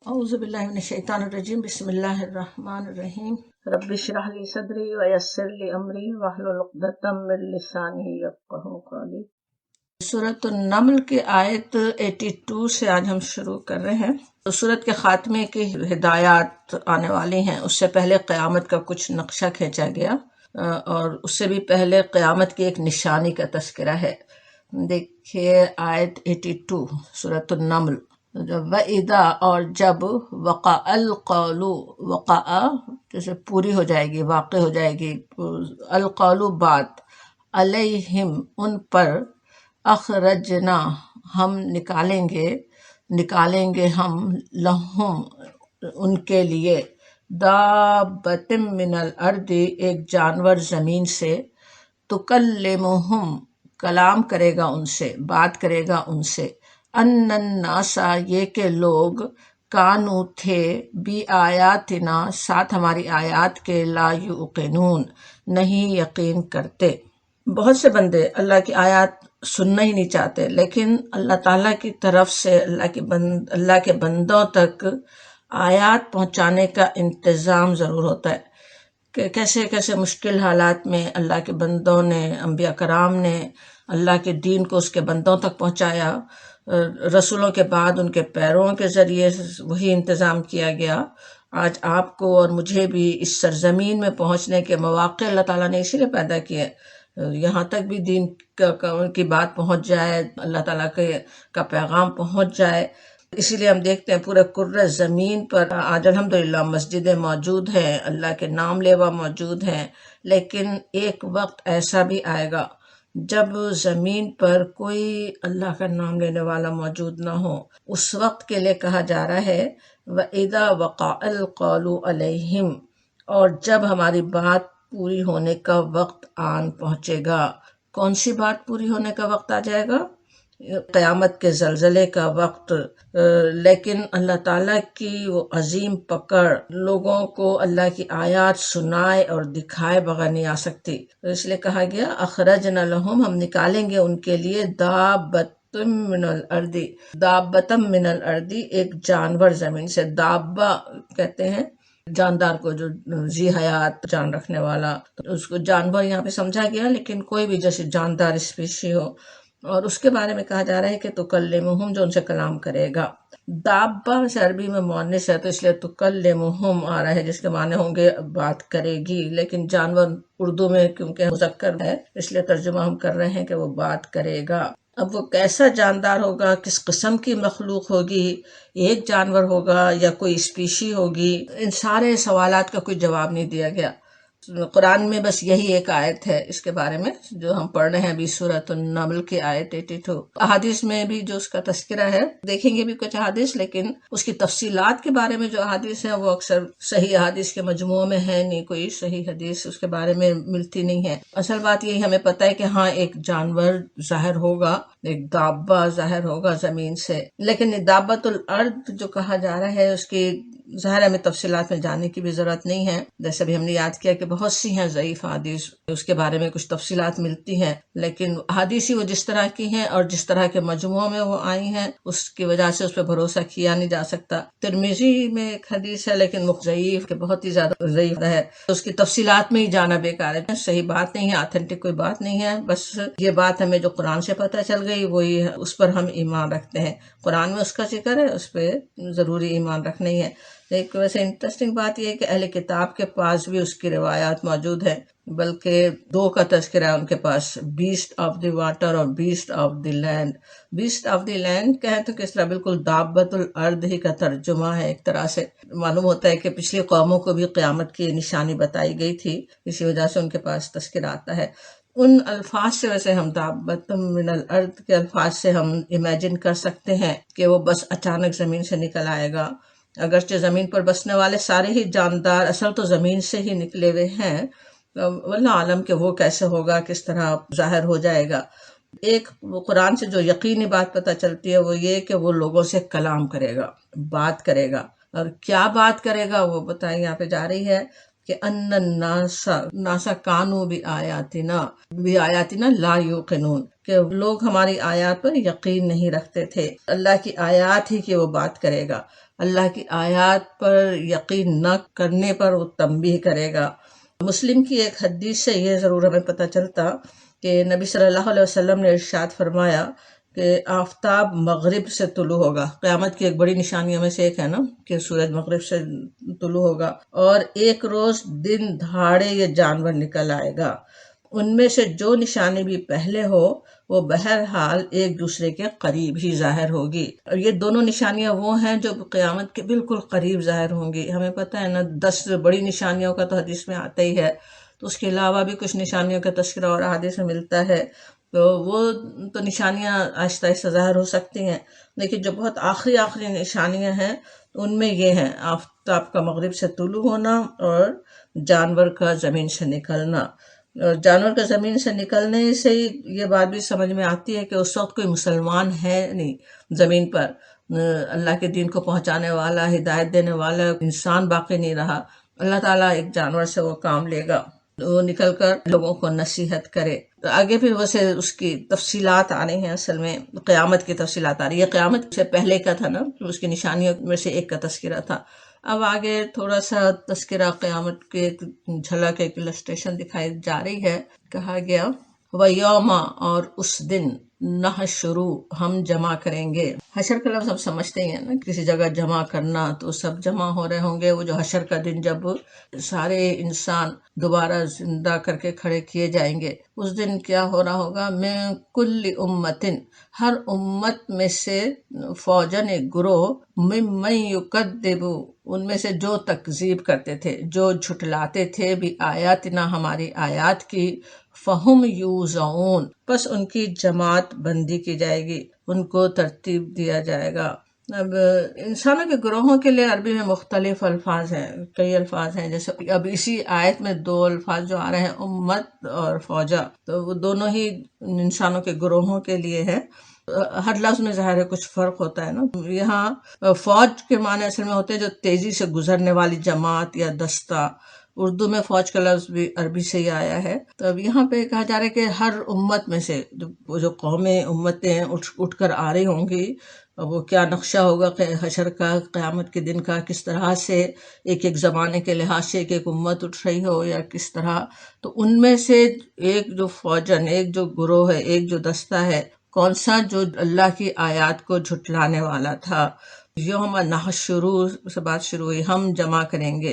اعوذ باللہ من الشیطان الرجیم بسم اللہ الرحمن الرحیم رب اشرح لی صدری ویسر لی امری واحلل عقدۃ من لسانی یفقہوا قولی۔ سورۃ النمل کی آیت 82 سے آج ہم شروع کر رہے ہیں۔ تو سورت کے خاتمے کی ہدایات آنے والی ہیں، اس سے پہلے قیامت کا کچھ نقشہ کھینچا گیا اور اس سے بھی پہلے قیامت کی ایک نشانی کا تذکرہ ہے۔ دیکھیے آیت 82 سورۃ النمل۔ وَإِذَا اور جب وقع القول، وقع جیسے پوری ہو جائے گی، واقع ہو جائے گی، القول بات، علیہم ان پر، اخرجنا ہم نکالیں گے ہم، لہم ان کے لیے، دابۃ من الارض ایک جانور زمین سے، تکلمہم کلام کرے گا ان سے، بات کرے گا ان سے، ان الناس یہ کہ لوگ، کانو تھے، بی آیاتنا ساتھ ہماری آیات کے، لا یوقنون نہیں یقین کرتے۔ بہت سے بندے اللہ کی آیات سننا ہی نہیں چاہتے، لیکن اللہ تعالیٰ کی طرف سے اللہ کے بندوں تک آیات پہنچانے کا انتظام ضرور ہوتا ہے کہ کیسے کیسے مشکل حالات میں اللہ کے بندوں نے، انبیاء کرام نے اللہ کے دین کو اس کے بندوں تک پہنچایا۔ رسولوں کے بعد ان کے پیروں کے ذریعے وہی انتظام کیا گیا۔ آج آپ کو اور مجھے بھی اس سرزمین میں پہنچنے کے مواقع اللہ تعالیٰ نے اسی لیے پیدا کیے، یہاں تک بھی دین کی بات پہنچ جائے، اللہ تعالیٰ کا پیغام پہنچ جائے۔ اسی لیے ہم دیکھتے ہیں پورے کرۂ زمین پر آج الحمدللہ مسجدیں موجود ہیں، اللہ کے نام لیوا موجود ہیں، لیکن ایک وقت ایسا بھی آئے گا جب زمین پر کوئی اللہ کا نام لینے والا موجود نہ ہو۔ اس وقت کے لیے کہا جا رہا ہے وَإِذَا وَقَعَ الْقَوْلُ عَلَيْهِمْ، اور جب ہماری بات پوری ہونے کا وقت آن پہنچے گا۔ کون سی بات پوری ہونے کا وقت آ جائے گا؟ قیامت کے زلزلے کا وقت۔ لیکن اللہ تعالیٰ کی وہ عظیم پکڑ لوگوں کو اللہ کی آیات سنائے اور دکھائے بغیر نہیں آ سکتی، اس لیے کہا گیا اخرجنا لہم ہم نکالیں گے ان کے لیے، دابۃ من الارض، دابۃ من الارض ایک جانور زمین سے، دابہ کہتے ہیں جاندار کو، جو ذی حیات جان رکھنے والا، اس کو جانور یہاں پہ سمجھا گیا، لیکن کوئی بھی جیسے جاندار اسپیشی ہو۔ اور اس کے بارے میں کہا جا رہا ہے کہ تکلمہم جو ان سے کلام کرے گا۔ دابہ سے عربی میں مؤنث ہے تو اس لیے تکلمہم آ رہا ہے، جس کے معنی ہوں گے بات کرے گی، لیکن جانور اردو میں کیونکہ مذکر ہے اس لیے ترجمہ ہم کر رہے ہیں کہ وہ بات کرے گا۔ اب وہ کیسا جاندار ہوگا، کس قسم کی مخلوق ہوگی، ایک جانور ہوگا یا کوئی اسپیشی ہوگی، ان سارے سوالات کا کوئی جواب نہیں دیا گیا۔ قرآن میں بس یہی ایک آیت ہے اس کے بارے میں جو ہم پڑھ رہے ہیں ابھی، سورۃ النمل کی آیت 82۔ احادیث میں بھی جو اس کا تذکرہ ہے، دیکھیں گے بھی کچھ احادیث، لیکن اس کی تفصیلات کے بارے میں جو احادیث ہیں وہ اکثر صحیح احادیث کے مجموعوں میں ہے نہیں، کوئی صحیح حدیث اس کے بارے میں ملتی نہیں ہے۔ اصل بات یہی ہمیں پتہ ہے کہ ہاں ایک جانور ظاہر ہوگا، ایک دابہ ظاہر ہوگا زمین سے، لیکن دابۃ الارض جو کہا جا رہا ہے اس کی ظاہر ہمیں تفصیلات میں جانے کی بھی ضرورت نہیں ہے، جیسے بھی ہم نے یاد کیا کہ بہت سی ہیں ضعیف حدیث، اس کے بارے میں کچھ تفصیلات ملتی ہیں، لیکن حدیثی وہ جس طرح کی ہیں اور جس طرح کے مجموعوں میں وہ آئی ہیں اس کی وجہ سے اس پہ بھروسہ کیا نہیں جا سکتا۔ ترمذی میں ایک حدیث ہے لیکن ضعیف، کہ بہت ہی زیادہ ضعیف ہے، اس کی تفصیلات میں ہی جانا بیکار ہے، صحیح بات نہیں ہے، آتھینٹک کوئی بات نہیں ہے، بس یہ بات ہمیں جو قرآن سے پتہ چل گئی وہی اس پر ہم ایمان رکھتے ہیں، قرآن میں اس کا ذکر ہے، اس پہ ضروری ایمان رکھنا ہی ہے۔ ایک ویسے انٹرسٹنگ بات یہ ہے کہ اہل کتاب کے پاس بھی اس کی روایات موجود ہیں، بلکہ دو کا تذکرہ ہے ان کے پاس، بیسٹ آف دی واٹر اور best of the land. Best of the land کہیں تو کس طرح بالکل دابۃ الارض ہی کا ترجمہ ہے، ایک طرح سے معلوم ہوتا ہے کہ پچھلی قوموں کو بھی قیامت کی نشانی بتائی گئی تھی، اسی وجہ سے ان کے پاس تذکرہ آتا ہے۔ ان الفاظ سے ویسے ہم دابۃ من الارض کے الفاظ سے ہم امیجن کر سکتے ہیں کہ وہ بس اچانک زمین سے نکل آئے گا، اگرچہ زمین پر بسنے والے سارے ہی جاندار اصل تو زمین سے ہی نکلے ہوئے ہیں، واللہ عالم کہ وہ کیسے ہوگا، کس طرح ظاہر ہو جائے گا۔ ایک قرآن سے جو یقینی بات پتہ چلتی ہے وہ یہ کہ وہ لوگوں سے کلام کرے گا، بات کرے گا، اور کیا بات کرے گا وہ بتائیں یہاں پہ جا رہی ہے کہ ان الناس کانوا بآیاتنا لا یوقنون، کہ لوگ ہماری آیات پر یقین نہیں رکھتے تھے۔ اللہ کی آیات ہی کی وہ بات کرے گا، اللہ کی آیات پر یقین نہ کرنے پر وہ تنبیہ کرے گا۔ مسلم کی ایک حدیث سے یہ ضرور ہمیں پتہ چلتا کہ نبی صلی اللہ علیہ وسلم نے ارشاد فرمایا کہ آفتاب مغرب سے طلوع ہوگا۔ قیامت کی ایک بڑی نشانیوں میں سے ایک ہے نا کہ سورج مغرب سے طلوع ہوگا، اور ایک روز دن دہاڑے یہ جانور نکل آئے گا۔ ان میں سے جو نشانی بھی پہلے ہو وہ بہرحال ایک دوسرے کے قریب ہی ظاہر ہوگی، اور یہ دونوں نشانیاں وہ ہیں جو قیامت کے بالکل قریب ظاہر ہوں گی۔ ہمیں پتہ ہے نا 10 بڑی نشانیوں کا تو حدیث میں آتا ہی ہے، تو اس کے علاوہ بھی کچھ نشانیوں کا تذکرہ اور احادیث میں ملتا ہے، تو وہ تو نشانیاں آہستہ آہستہ ظاہر ہو سکتی ہیں، لیکن جو بہت آخری نشانیاں ہیں ان میں یہ ہیں: آفتاب کا مغرب سے طلوع ہونا اور جانور کا زمین سے نکلنا۔ اور جانور کا زمین سے نکلنے سے ہی یہ بات بھی سمجھ میں آتی ہے کہ اس وقت کوئی مسلمان ہے نہیں زمین پر، اللہ کے دین کو پہنچانے والا، ہدایت دینے والا انسان باقی نہیں رہا۔ اللہ تعالیٰ ایک جانور سے وہ کام لے گا، وہ نکل کر لوگوں کو نصیحت کرے۔ تو آگے پھر ویسے اس کی تفصیلات آ رہی ہیں، اصل میں قیامت کی تفصیلات آ رہی ہے۔ قیامت سے پہلے کا تھا نا، اس کی نشانیوں میں سے ایک کا تذکرہ تھا۔ اب آگے تھوڑا سا تذکرہ قیامت کے ایک جھلک، ایک السٹریشن دکھائی جا رہی ہے۔ کہا گیا وَيَوْمَ، اور اس دن، نحشر، ہم جمع کریں گے۔ حشر کا لفظ ہم سمجھتے ہی ہیں نا، کسی جگہ جمع کرنا، تو سب جمع ہو رہے ہوں گے۔ وہ جو حشر کا دن جب سارے انسان دوبارہ زندہ کر کے کھڑے کیے جائیں گے، اس دن کیا ہو رہا ہوگا؟ من کل امتن، ہر امت میں سے، فوجن، ایک گروہ، ممن یکذب، ان میں سے جو تکذیب کرتے تھے، جو جھٹلاتے تھے، بھی آیاتنا، ہماری آیات کی، فہم یوزعون، پس ان کی جماعت بندی کی جائے گی، ان کو ترتیب دیا جائے گا۔ اب انسانوں کے گروہوں کے لیے عربی میں مختلف الفاظ ہیں، کئی الفاظ ہیں، جیسے اب اسی آیت میں 2 الفاظ جو آ رہے ہیں، امت اور فوجا، تو وہ دونوں ہی انسانوں کے گروہوں کے لیے ہے۔ ہر لفظ میں ظاہر ہے کچھ فرق ہوتا ہے نا۔ یہاں فوج کے معنی اصل میں ہوتے ہیں جو تیزی سے گزرنے والی جماعت یا دستہ۔ اردو میں فوج کا لفظ بھی عربی سے ہی آیا ہے۔ تو اب یہاں پہ کہا جا رہا ہے کہ ہر امت میں سے جو قومیں، امتیں اٹھ کر آ رہی ہوں گی، وہ کیا نقشہ ہوگا حشر کا، قیامت کے دن کا، کس طرح سے ایک زمانے کے لحاظ سے ایک امت اٹھ رہی ہو یا کس طرح۔ تو ان میں سے ایک جو فوجن، ایک جو گروہ ہے، ایک جو دستہ ہے، کون سا؟ جو اللہ کی آیات کو جھٹلانے والا تھا۔ یوم نحشر سے بات شروع ہوئی، ہم جمع کریں گے،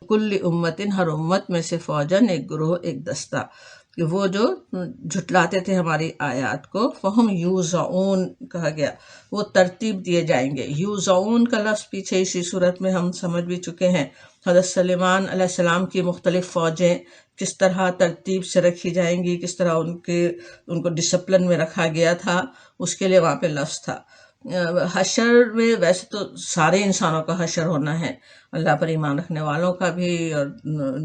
کل امتن، ہر امت میں سے، فوجن، ایک گروہ، ایک دستہ، کہ وہ جو جھٹلاتے تھے ہماری آیات کو، فہم یوزعون کہا گیا، وہ ترتیب دیے جائیں گے۔ یوزعون کا لفظ پیچھے اسی صورت میں ہم سمجھ بھی چکے ہیں۔ حضرت سلیمان علیہ السلام کی مختلف فوجیں کس طرح ترتیب سے رکھی جائیں گی، کس طرح ان کو ڈسپلن میں رکھا گیا تھا، اس کے لیے وہاں پہ لفظ تھا۔ حشر میں ویسے تو سارے انسانوں کا حشر ہونا ہے، اللہ پر ایمان رکھنے والوں کا بھی اور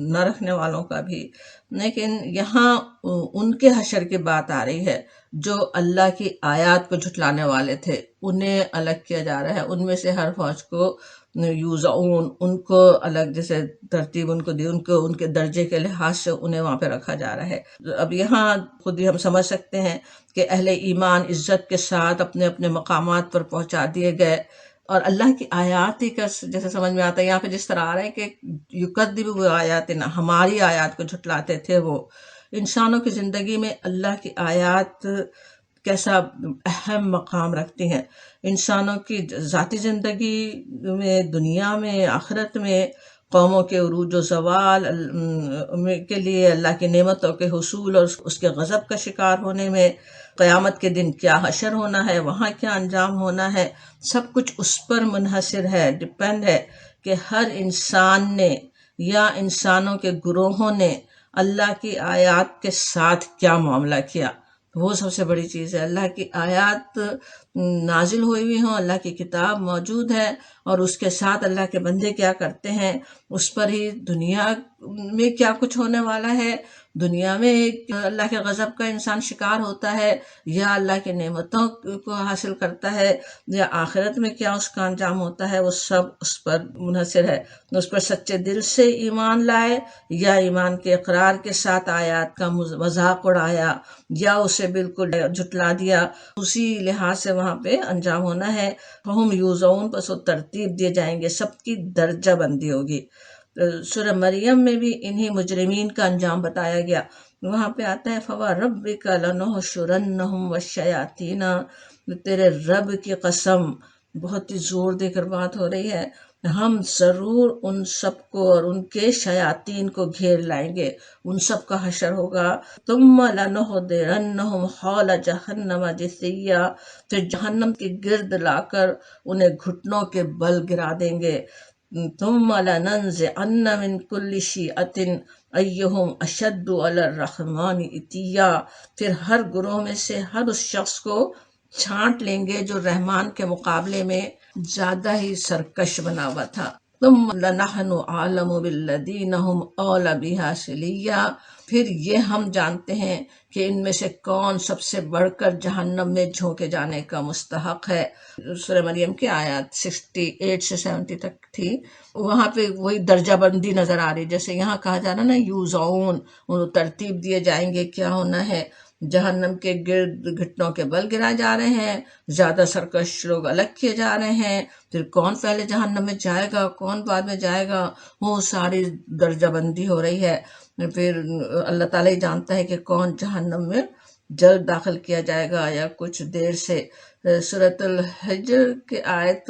نہ رکھنے والوں کا بھی، لیکن یہاں ان کے حشر کی بات آ رہی ہے جو اللہ کی آیات کو جھٹلانے والے تھے، انہیں الگ کیا جا رہا ہے۔ ان میں سے ہر فوج کو یوزعون، ان کو الگ، جیسے ترتیب ان کو دی، ان کے درجے کے لحاظ سے انہیں وہاں پہ رکھا جا رہا ہے۔ اب یہاں خود ہی ہم سمجھ سکتے ہیں کہ اہل ایمان عزت کے ساتھ اپنے اپنے مقامات پر پہنچا دیے گئے، اور اللہ کی آیات ہی کا جیسے سمجھ میں آتا ہے، یہاں پہ جس طرح آ رہا ہے کہ یکذب آیاتنا، ہماری آیات کو جھٹلاتے تھے وہ۔ انسانوں کی زندگی میں اللہ کی آیات کیسا اہم مقام رکھتی ہیں، انسانوں کی ذاتی زندگی میں، دنیا میں، آخرت میں، قوموں کے عروج و زوال کے لیے، اللہ کی نعمتوں کے حصول اور اس کے غضب کا شکار ہونے میں، قیامت کے دن کیا حشر ہونا ہے، وہاں کیا انجام ہونا ہے، سب کچھ اس پر منحصر ہے، ڈپینڈ ہے کہ ہر انسان نے یا انسانوں کے گروہوں نے اللہ کی آیات کے ساتھ کیا معاملہ کیا۔ وہ سب سے بڑی چیز ہے۔ اللہ کی آیات نازل ہوئی ہوئی ہوں، اللہ کی کتاب موجود ہے، اور اس کے ساتھ اللہ کے بندے کیا کرتے ہیں، اس پر ہی دنیا میں کیا کچھ ہونے والا ہے دنیا میں اللہ کے غضب کا انسان شکار ہوتا ہے یا اللہ کی نعمتوں کو حاصل کرتا ہے یا آخرت میں کیا اس کا انجام ہوتا ہے، وہ سب اس پر منحصر ہے۔ اس پر سچے دل سے ایمان لائے یا ایمان کے اقرار کے ساتھ آیات کا مذاق اڑایا یا اسے بالکل جھٹلا دیا، اسی لحاظ سے وہاں پہ انجام ہونا ہے۔ ہم یوزعون، بس وہ ترتیب دیے جائیں گے، سب کی درجہ بندی ہوگی۔ سورہ مریم میں بھی انہی مجرمین کا انجام بتایا گیا۔ وہاں پہ آتا ہے فَوَرَبِّكَ لَنُحْشُرَنَّهُمْ وَالشَّيَاطِينَ، تیرے رب کی قسم، بہت ہی زور دے کر بات ہو رہی ہے، ہم ضرور ان سب کو اور ان کے شیاطین کو گھیر لائیں گے، ان سب کا حشر ہوگا۔ ثُمَّ لَنُحْضِرَنَّهُمْ حَوْلَ جَهَنَّمَ جِثِيًّا، پھر جہنم کے گرد لا کر انہیں گھٹنوں کے بل گرا دیں گے۔ ثُمَّ لَنَنزِعَنَّ مِن كُلِّ شِيعَةٍ أَيُّهُمْ أَشَدُّ عَلَى الرَّحْمَنِ عِتِيًّا، پھر ہر گروہ میں سے ہر اس شخص کو چھانٹ لیں گے جو رحمان کے مقابلے میں زیادہ ہی سرکش بنا ہوا تھا۔ ثُمَّ لَنَحْنُ أَعْلَمُ بِالَّذِينَ هُمْ أَوْلَىٰ بِهَا صِلِيًّا، پھر یہ ہم جانتے ہیں کہ ان میں سے کون سب سے بڑھ کر جہنم میں جھونکے جانے کا مستحق ہے۔ سورہ مریم کی آیات 68 سے 70 تک تھی۔ وہاں پہ وہی درجہ بندی نظر آ رہی، جیسے یہاں کہا جا رہا نا یوزعون، ان ترتیب دیے جائیں گے کیا ہونا ہے۔ جہنم کے گرد گھٹنوں کے بل گرائے جا رہے ہیں، زیادہ سرکش لوگ الگ کیے جا رہے ہیں، پھر کون پہلے جہنم میں جائے گا کون بعد میں جائے گا، وہ ساری درجہ بندی ہو رہی ہے۔ پھر اللہ تعالیٰ ہی جانتا ہے کہ کون جہنم میں جلد داخل کیا جائے گا یا کچھ دیر سے۔ سورۃ الحجر کی آیت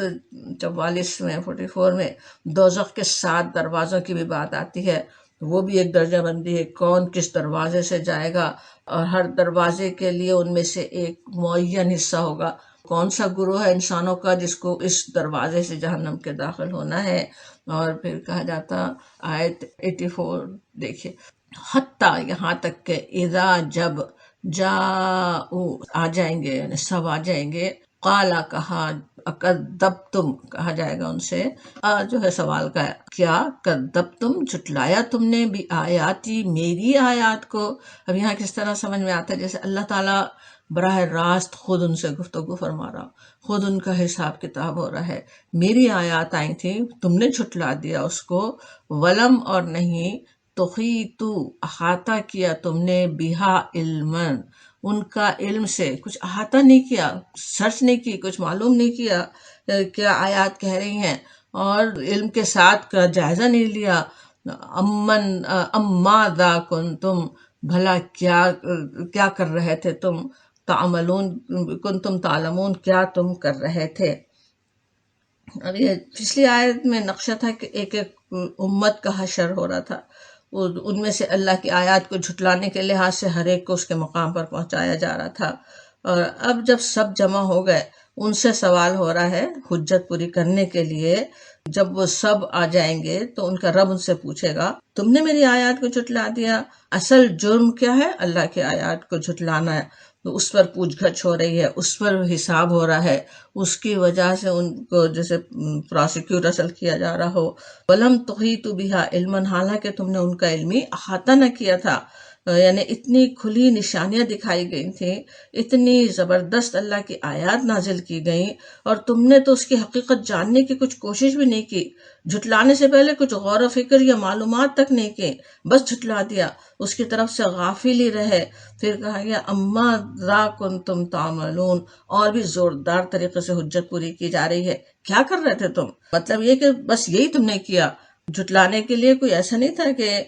44 میں 44 میں دوزخ کے 7 دروازوں کی بھی بات آتی ہے، وہ بھی ایک درجہ بندی ہے، کون کس دروازے سے جائے گا، اور ہر دروازے کے لیے ان میں سے ایک معین حصہ ہوگا، کون سا گروہ ہے انسانوں کا جس کو اس دروازے سے جہنم کے داخل ہونا ہے۔ اور پھر کہا جاتا آیت 84 دیکھیے، حتیٰ یہاں تک کہ اذا جب جاؤ آ جائیں گے، یعنی سب آ جائیں گے، قالا کہا، اکذبتم کہا جائے گا ان سے، جو ہے سوال کا ہے، کیا کذبتم جھٹلایا تم نے، بھی آیاتی میری آیات کو۔ اب یہاں کس طرح سمجھ میں آتا ہے جیسے اللہ تعالیٰ براہ راست خود ان سے گفتگو فرما رہا، خود ان کا حساب کتاب ہو رہا ہے۔ میری آیات آئی تھی، تم نے جھٹلا دیا اس کو، ولم اور نہیں، تحیطو احاطہ کیا تم نے، بہا علمًا ان کا علم سے، کچھ احاطہ نہیں کیا، سرچ نہیں کی، کچھ معلوم نہیں کیا کیا آیات کہہ رہی ہیں، اور علم کے ساتھ کا جائزہ نہیں لیا۔ اما ذا کنتم، بھلا کیا کر رہے تھے تم، تعملون کنتم تعلمون کیا تم کر رہے تھے۔ اب یہ پچھلی آیت میں نقشہ تھا کہ ایک ایک امت کا حشر ہو رہا تھا، ان میں سے اللہ کی آیات کو جھٹلانے کے لحاظ سے ہر ایک کو اس کے مقام پر پہنچایا جا رہا تھا۔ اور اب جب سب جمع ہو گئے، ان سے سوال ہو رہا ہے حجت پوری کرنے کے لیے، جب وہ سب آ جائیں گے تو ان کا رب ان سے پوچھے گا تم نے میری آیات کو جھٹلا دیا۔ اصل جرم کیا ہے؟ اللہ کی آیات کو جھٹلانا ہے، تو اس پر پوچھ گچھ ہو رہی ہے، اس پر حساب ہو رہا ہے، اس کی وجہ سے ان کو جیسے پراسیکیوٹ اصل کیا جا رہا ہو۔ وَلَمْ تُحِيطُوا بِهَا عِلْمًا، حالانکہ تم نے ان کا علمی احاطہ نہ کیا تھا، یعنی اتنی کھلی نشانیاں دکھائی گئی تھیں، اتنی زبردست اللہ کی آیات نازل کی گئیں، اور تم نے تو اس کی حقیقت جاننے کی کچھ کوشش بھی نہیں کی، جھٹلانے سے پہلے کچھ غور و فکر یا معلومات تک نہیں کی، بس جھٹلا دیا، اس کی طرف سے غافل ہی رہے۔ پھر کہا گیا اما ذا کنتم تعملون، اور بھی زوردار طریقے سے حجت پوری کی جا رہی ہے، کیا کر رہے تھے تم، مطلب یہ کہ بس یہی تم نے کیا۔ جھٹلانے کے لیے کوئی ایسا نہیں تھا کہ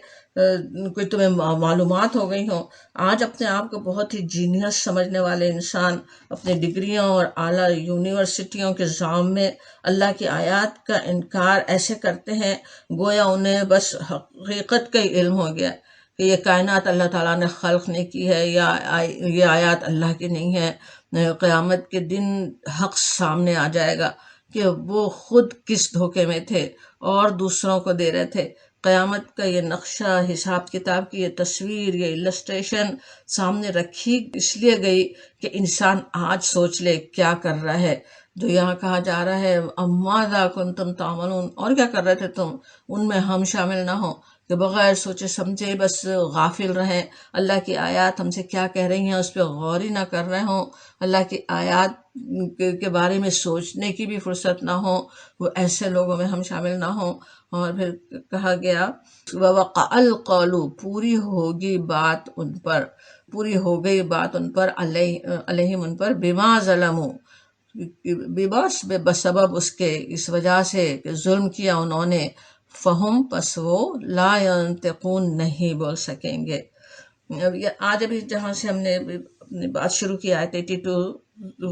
کوئی تمہیں معلومات ہو گئی ہوں۔ آج اپنے آپ کو بہت ہی جینیس سمجھنے والے انسان اپنی ڈگریوں اور اعلیٰ یونیورسٹیوں کے زعم میں اللہ کی آیات کا انکار ایسے کرتے ہیں گویا انہیں بس حقیقت کا ہی علم ہو گیا کہ یہ کائنات اللہ تعالیٰ نے خلق نہیں کی ہے، یا یہ آیات اللہ کی نہیں ہے۔ قیامت کے دن حق سامنے آ جائے گا کہ وہ خود کس دھوکے میں تھے اور دوسروں کو دے رہے تھے۔ قیامت کا یہ نقشہ، حساب کتاب کی یہ تصویر، یہ السٹریشن سامنے رکھی اس لیے گئی کہ انسان آج سوچ لے کیا کر رہا ہے۔ جو یہاں کہا جا رہا ہے اماذا کنتم تعملون، اور کیا کر رہے تھے تم، ان میں ہم شامل نہ ہوں کہ بغیر سوچے سمجھے بس غافل رہیں، اللہ کی آیات ہم سے کیا کہہ رہی ہیں اس پہ غور ہی نہ کر رہے ہوں، اللہ کی آیات کے بارے میں سوچنے کی بھی فرصت نہ ہو، وہ ایسے لوگوں میں ہم شامل نہ ہوں۔ اور پھر کہا گیا وَوَقَعَ الْقَوْلُ، پوری ہوگی بات ان پر، پوری ہو گئی بات ان پر، علیہم ان پر، بما ظلموا، بسبب اس کے، اس وجہ سے کہ ظلم کیا انہوں نے، فہم، پس وہ، لا ینطقون، نہیں بول سکیں گے۔ آج ابھی جہاں سے ہم نے اپنی بات شروع کی آیت 82،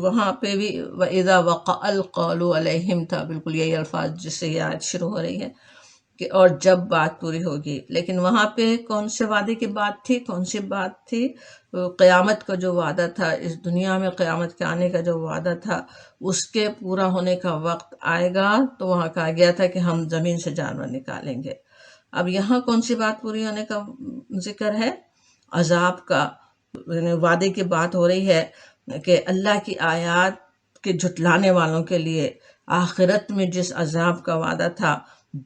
وہاں پہ بھی وَإِذَا وَقَعَ الْقَوْلُ عَلَيْهِمْ تھا، بالکل یہی الفاظ جس سے یہ آیت شروع ہو رہی ہے کہ اور جب بات پوری ہوگی، لیکن وہاں پہ کون سے وعدے کی بات تھی، کون سی بات تھی؟ قیامت کا جو وعدہ تھا، اس دنیا میں قیامت کے آنے کا جو وعدہ تھا، اس کے پورا ہونے کا وقت آئے گا تو وہاں کہا گیا تھا کہ ہم زمین سے جانور نکالیں گے۔ اب یہاں کون سی بات پوری ہونے کا ذکر ہے؟ عذاب کا، یعنی وعدے کی بات ہو رہی ہے کہ اللہ کی آیات کے جھٹلانے والوں کے لیے آخرت میں جس عذاب کا وعدہ تھا،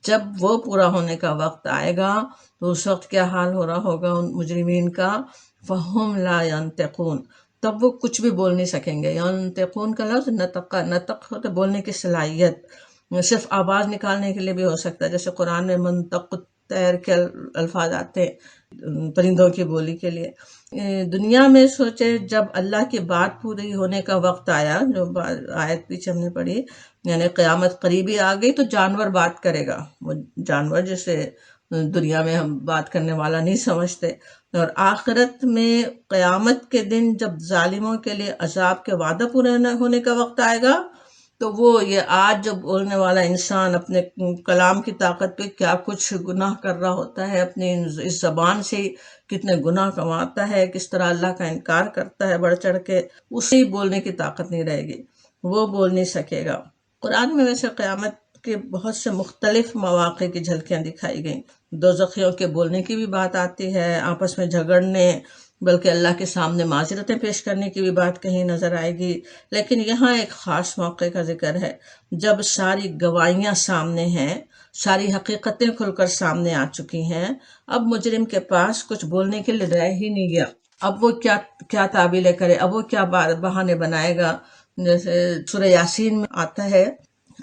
جب وہ پورا ہونے کا وقت آئے گا تو اس وقت کیا حال ہو رہا ہوگا ان مجرمین کا؟ فہم لا ینطقون، تب وہ کچھ بھی بول نہیں سکیں گے۔ ینطقون کا لفظ نطق ہوتا بولنے کی صلاحیت، صرف آواز نکالنے کے لیے بھی ہو سکتا ہے، جیسے قرآن میں منطق الطیر کے الفاظ آتے ہیں پرندوں کی بولی کے لیے۔ دنیا میں سوچے جب اللہ کی بات پوری ہونے کا وقت آیا، جو آیت پیچھے ہم نے پڑھی، یعنی قیامت قریبی آ گئی تو جانور بات کرے گا، وہ جانور جیسے دنیا میں ہم بات کرنے والا نہیں سمجھتے، اور آخرت میں قیامت کے دن جب ظالموں کے لیے عذاب کے وعدہ پورے ہونے کا وقت آئے گا تو وہ یہ آج جو بولنے والا انسان اپنے کلام کی طاقت پہ کیا کچھ گناہ کر رہا ہوتا ہے، اپنی اس زبان سے کتنے گناہ کماتا ہے، کس طرح اللہ کا انکار کرتا ہے بڑھ چڑھ کے، اسی بولنے کی طاقت نہیں رہے گی، وہ بول نہیں سکے گا۔ قرآن میں ویسے قیامت کے بہت سے مختلف مواقع کی جھلکیاں دکھائی گئیں، دوزخیوں کے بولنے کی بھی بات آتی ہے، آپس میں جھگڑنے، بلکہ اللہ کے سامنے معذرتیں پیش کرنے کی بھی بات کہیں نظر آئے گی۔ لیکن یہاں ایک خاص موقع کا ذکر ہے، جب ساری گواہیاں سامنے ہیں، ساری حقیقتیں کھل کر سامنے آ چکی ہیں، اب مجرم کے پاس کچھ بولنے کے لیے رہ ہی نہیں گیا، اب وہ کیا تعبیلیں کرے، اب وہ کیا بہانے بنائے گا۔ جیسے سورہ یاسین میں آتا ہے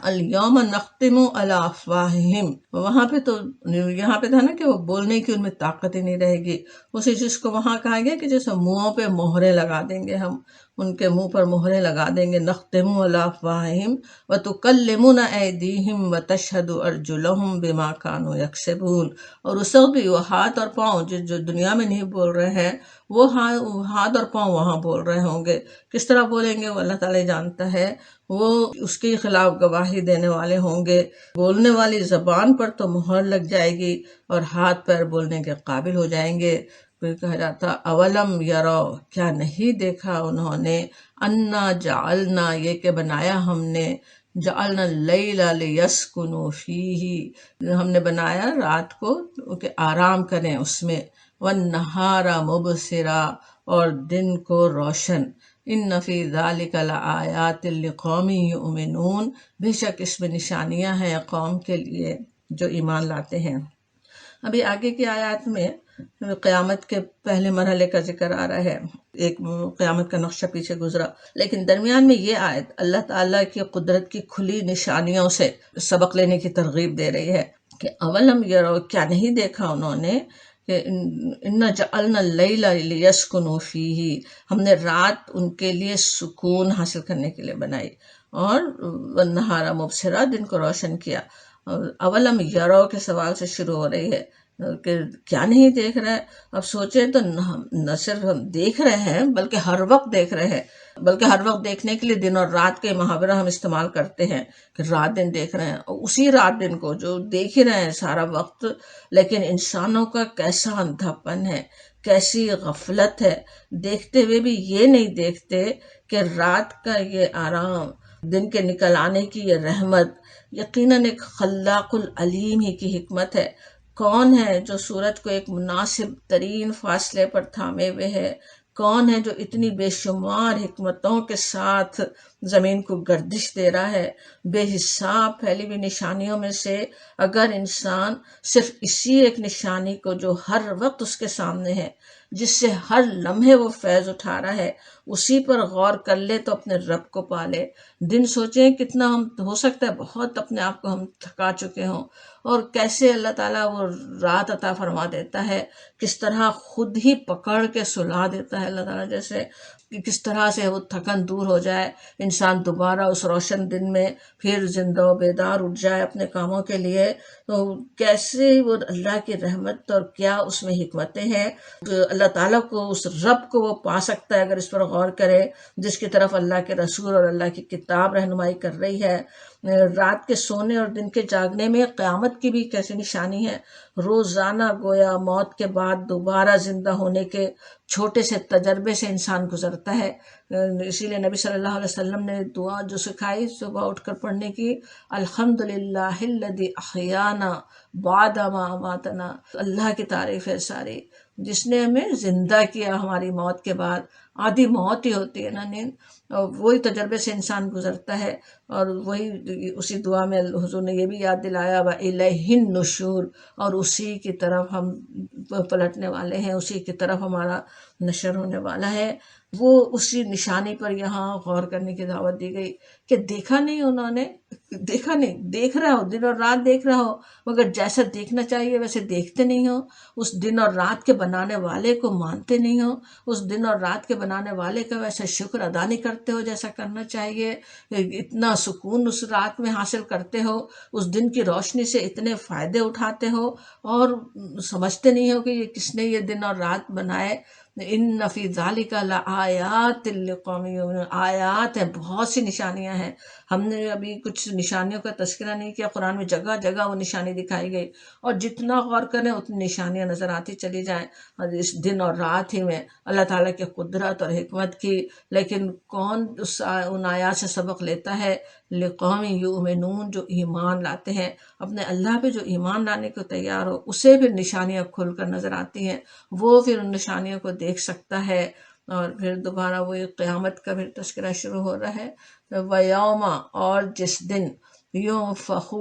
الیوم نختم علی افواہہم، وہاں پہ تو یہاں پہ تھا نا کہ وہ بولنے کی ان میں طاقت ہی نہیں رہے گی، اسی چیز کو وہاں کہا گیا کہ جیسے منہوں پہ مہرے لگا دیں گے، ہم ان کے منہ پر مہرے لگا دیں گے، نختم علی افواہہم وتکلمنا ایدیہم وتشہد ارجلہم بما کانوا یکسبون، اور اس وقت بھی وہ ہاتھ اور پاؤں جو دنیا میں نہیں بول رہے ہیں، وہ ہاتھ اور پاؤں وہاں بول رہے ہوں گے، کس طرح بولیں گے وہ اللہ تعالیٰ جانتا ہے، وہ اس کے خلاف گواہی دینے والے ہوں گے، بولنے والی زبان پر تو مہر لگ جائے گی اور ہاتھ پیر بولنے کے قابل ہو جائیں گے۔ پھر کہا جاتا اولم یرو، کیا نہیں دیکھا انہوں نے، انا جعلنا، یہ کہ بنایا ہم نے، جعلنا اللیل لیسکنوا فیہ، ہم نے بنایا رات کو کہ آرام کریں اس میں، والنہار مبصرا، اور دن کو روشن، ان فی ذلک لآیات لقوم یؤمنون، بے شک اس میں نشانیاں ہیں قوم کے لیے جو ایمان لاتے ہیں۔ ابھی آگے کی آیات میں قیامت کے پہلے مرحلے کا ذکر آ رہا ہے، ایک قیامت کا نقشہ پیچھے گزرا، لیکن درمیان میں یہ آیت اللہ تعالیٰ کی قدرت کی کھلی نشانیوں سے سبق لینے کی ترغیب دے رہی ہے کہ اولم یرو، کیا نہیں دیکھا انہوں نے کہ انا جعلنا اللیل لیسکنوا فیہ، ہم نے رات ان کے لیے سکون حاصل کرنے کے لیے بنائی، اور والنہار مبصرا، دن کو روشن کیا۔ اولم یرو کے سوال سے شروع ہو رہی ہے کہ کیا نہیں دیکھ رہے، اب سوچیں تو نہ صرف ہم دیکھ رہے ہیں بلکہ ہر وقت دیکھ رہے ہیں، بلکہ ہر وقت دیکھنے کے لیے دن اور رات کے محاورہ ہم استعمال کرتے ہیں کہ رات دن دیکھ رہے ہیں، اور اسی رات دن کو جو دیکھ ہی رہے ہیں سارا وقت، لیکن انسانوں کا کیسا اندھاپن ہے، کیسی غفلت ہے، دیکھتے ہوئے بھی یہ نہیں دیکھتے کہ رات کا یہ آرام، دن کے نکل آنے کی یہ رحمت، یقیناً ایک خلاق العلیم ہی کی حکمت ہے۔ کون ہے جو سورج کو ایک مناسب ترین فاصلے پر تھامے ہوئے ہے، کون ہے جو اتنی بے شمار حکمتوں کے ساتھ زمین کو گردش دے رہا ہے۔ بے حساب پھیلی ہوئی نشانیوں میں سے اگر انسان صرف اسی ایک نشانی کو جو ہر وقت اس کے سامنے ہے، جس سے ہر لمحے وہ فیض اٹھا رہا ہے، اسی پر غور کر لے تو اپنے رب کو پا لے۔ دن سوچیں کتنا ہم ہو سکتا ہے بہت اپنے آپ کو ہم تھکا چکے ہوں، اور کیسے اللہ تعالیٰ وہ رات عطا فرما دیتا ہے، کس طرح خود ہی پکڑ کے سلا دیتا ہے اللہ تعالیٰ، جیسے کہ کس طرح سے وہ تھکن دور ہو جائے، انسان دوبارہ اس روشن دن میں پھر زندہ و بیدار اٹھ جائے اپنے کاموں کے لیے۔ تو کیسے وہ اللہ کی رحمت اور کیا اس میں حکمتیں ہیں، اللہ تعالیٰ کو، اس رب کو وہ پا سکتا ہے اگر اس پر غور کرے، جس کی طرف اللہ کے رسول اور اللہ کی کتاب رہنمائی کر رہی ہے۔ رات کے سونے اور دن کے جاگنے میں قیامت کی بھی کیسی نشانی ہے۔ روزانہ گویا موت کے بعد دوبارہ زندہ ہونے کے چھوٹے سے تجربے سے انسان گزرتا ہے۔ اسی لیے نبی صلی اللہ علیہ وسلم نے دعا جو سکھائی صبح اٹھ کر پڑھنے کی، الحمدللہ الذی احیانا بعد ما اماتنا، اللہ کی تعریف ہے ساری، جس نے ہمیں زندہ کیا ہماری موت کے بعد۔ آدھی موت ہی ہوتی ہے نا نیند، اور وہی تجربے سے انسان گزرتا ہے، اور وہی اسی دعا میں حضور نے یہ بھی یاد دلایا وَإِلَيْهِ النُّشُورُ، اور اسی کی طرف ہم پلٹنے والے ہیں، اسی کی طرف ہمارا نشر ہونے والا ہے۔ وہ اسی نشانی پر یہاں غور کرنے کی دعوت دی گئی کہ دیکھا نہیں انہوں نے، دیکھا نہیں، دیکھ رہا ہو، دن اور رات دیکھ رہا ہو، مگر جیسا دیکھنا چاہیے ویسے دیکھتے نہیں ہو، اس دن اور رات کے بنانے والے کو مانتے نہیں ہو، اس دن اور رات کے بنانے والے کا ویسا شکر ادا نہیں کرتے ہو جیسا کرنا چاہیے، اتنا سکون اس رات میں حاصل کرتے ہو، اس دن کی روشنی سے اتنے فائدے اٹھاتے ہو، اور سمجھتے نہیں ہو کہ یہ کس نے یہ دن اور رات بنائے۔ ان فی ذالک لآیات لقوم یؤمنون، آیات ہیں، بہت سی نشانیاں ہیں۔ ہم نے ابھی کچھ نشانیوں کا تذکرہ نہیں کیا، قرآن میں جگہ جگہ وہ نشانی دکھائی گئی، اور جتنا غور کریں اتنی نشانیاں نظر آتی چلی جائیں، اور اس دن اور رات ہی میں اللہ تعالیٰ کی قدرت اور حکمت کی۔ لیکن کون ان آیات سے سبق لیتا ہے؟ لقوم یؤمنون، جو ایمان لاتے ہیں، اپنے اللہ پہ جو ایمان لانے کو تیار ہو، اسے پھر نشانیاں کھل کر نظر آتی ہیں، وہ پھر ان نشانیوں کو دیکھ سکتا ہے۔ اور پھر دوبارہ وہ قیامت کا پھر تذکرہ شروع ہو رہا ہے، وَيَوْمَ، اور جس دن، يُنفَخُ،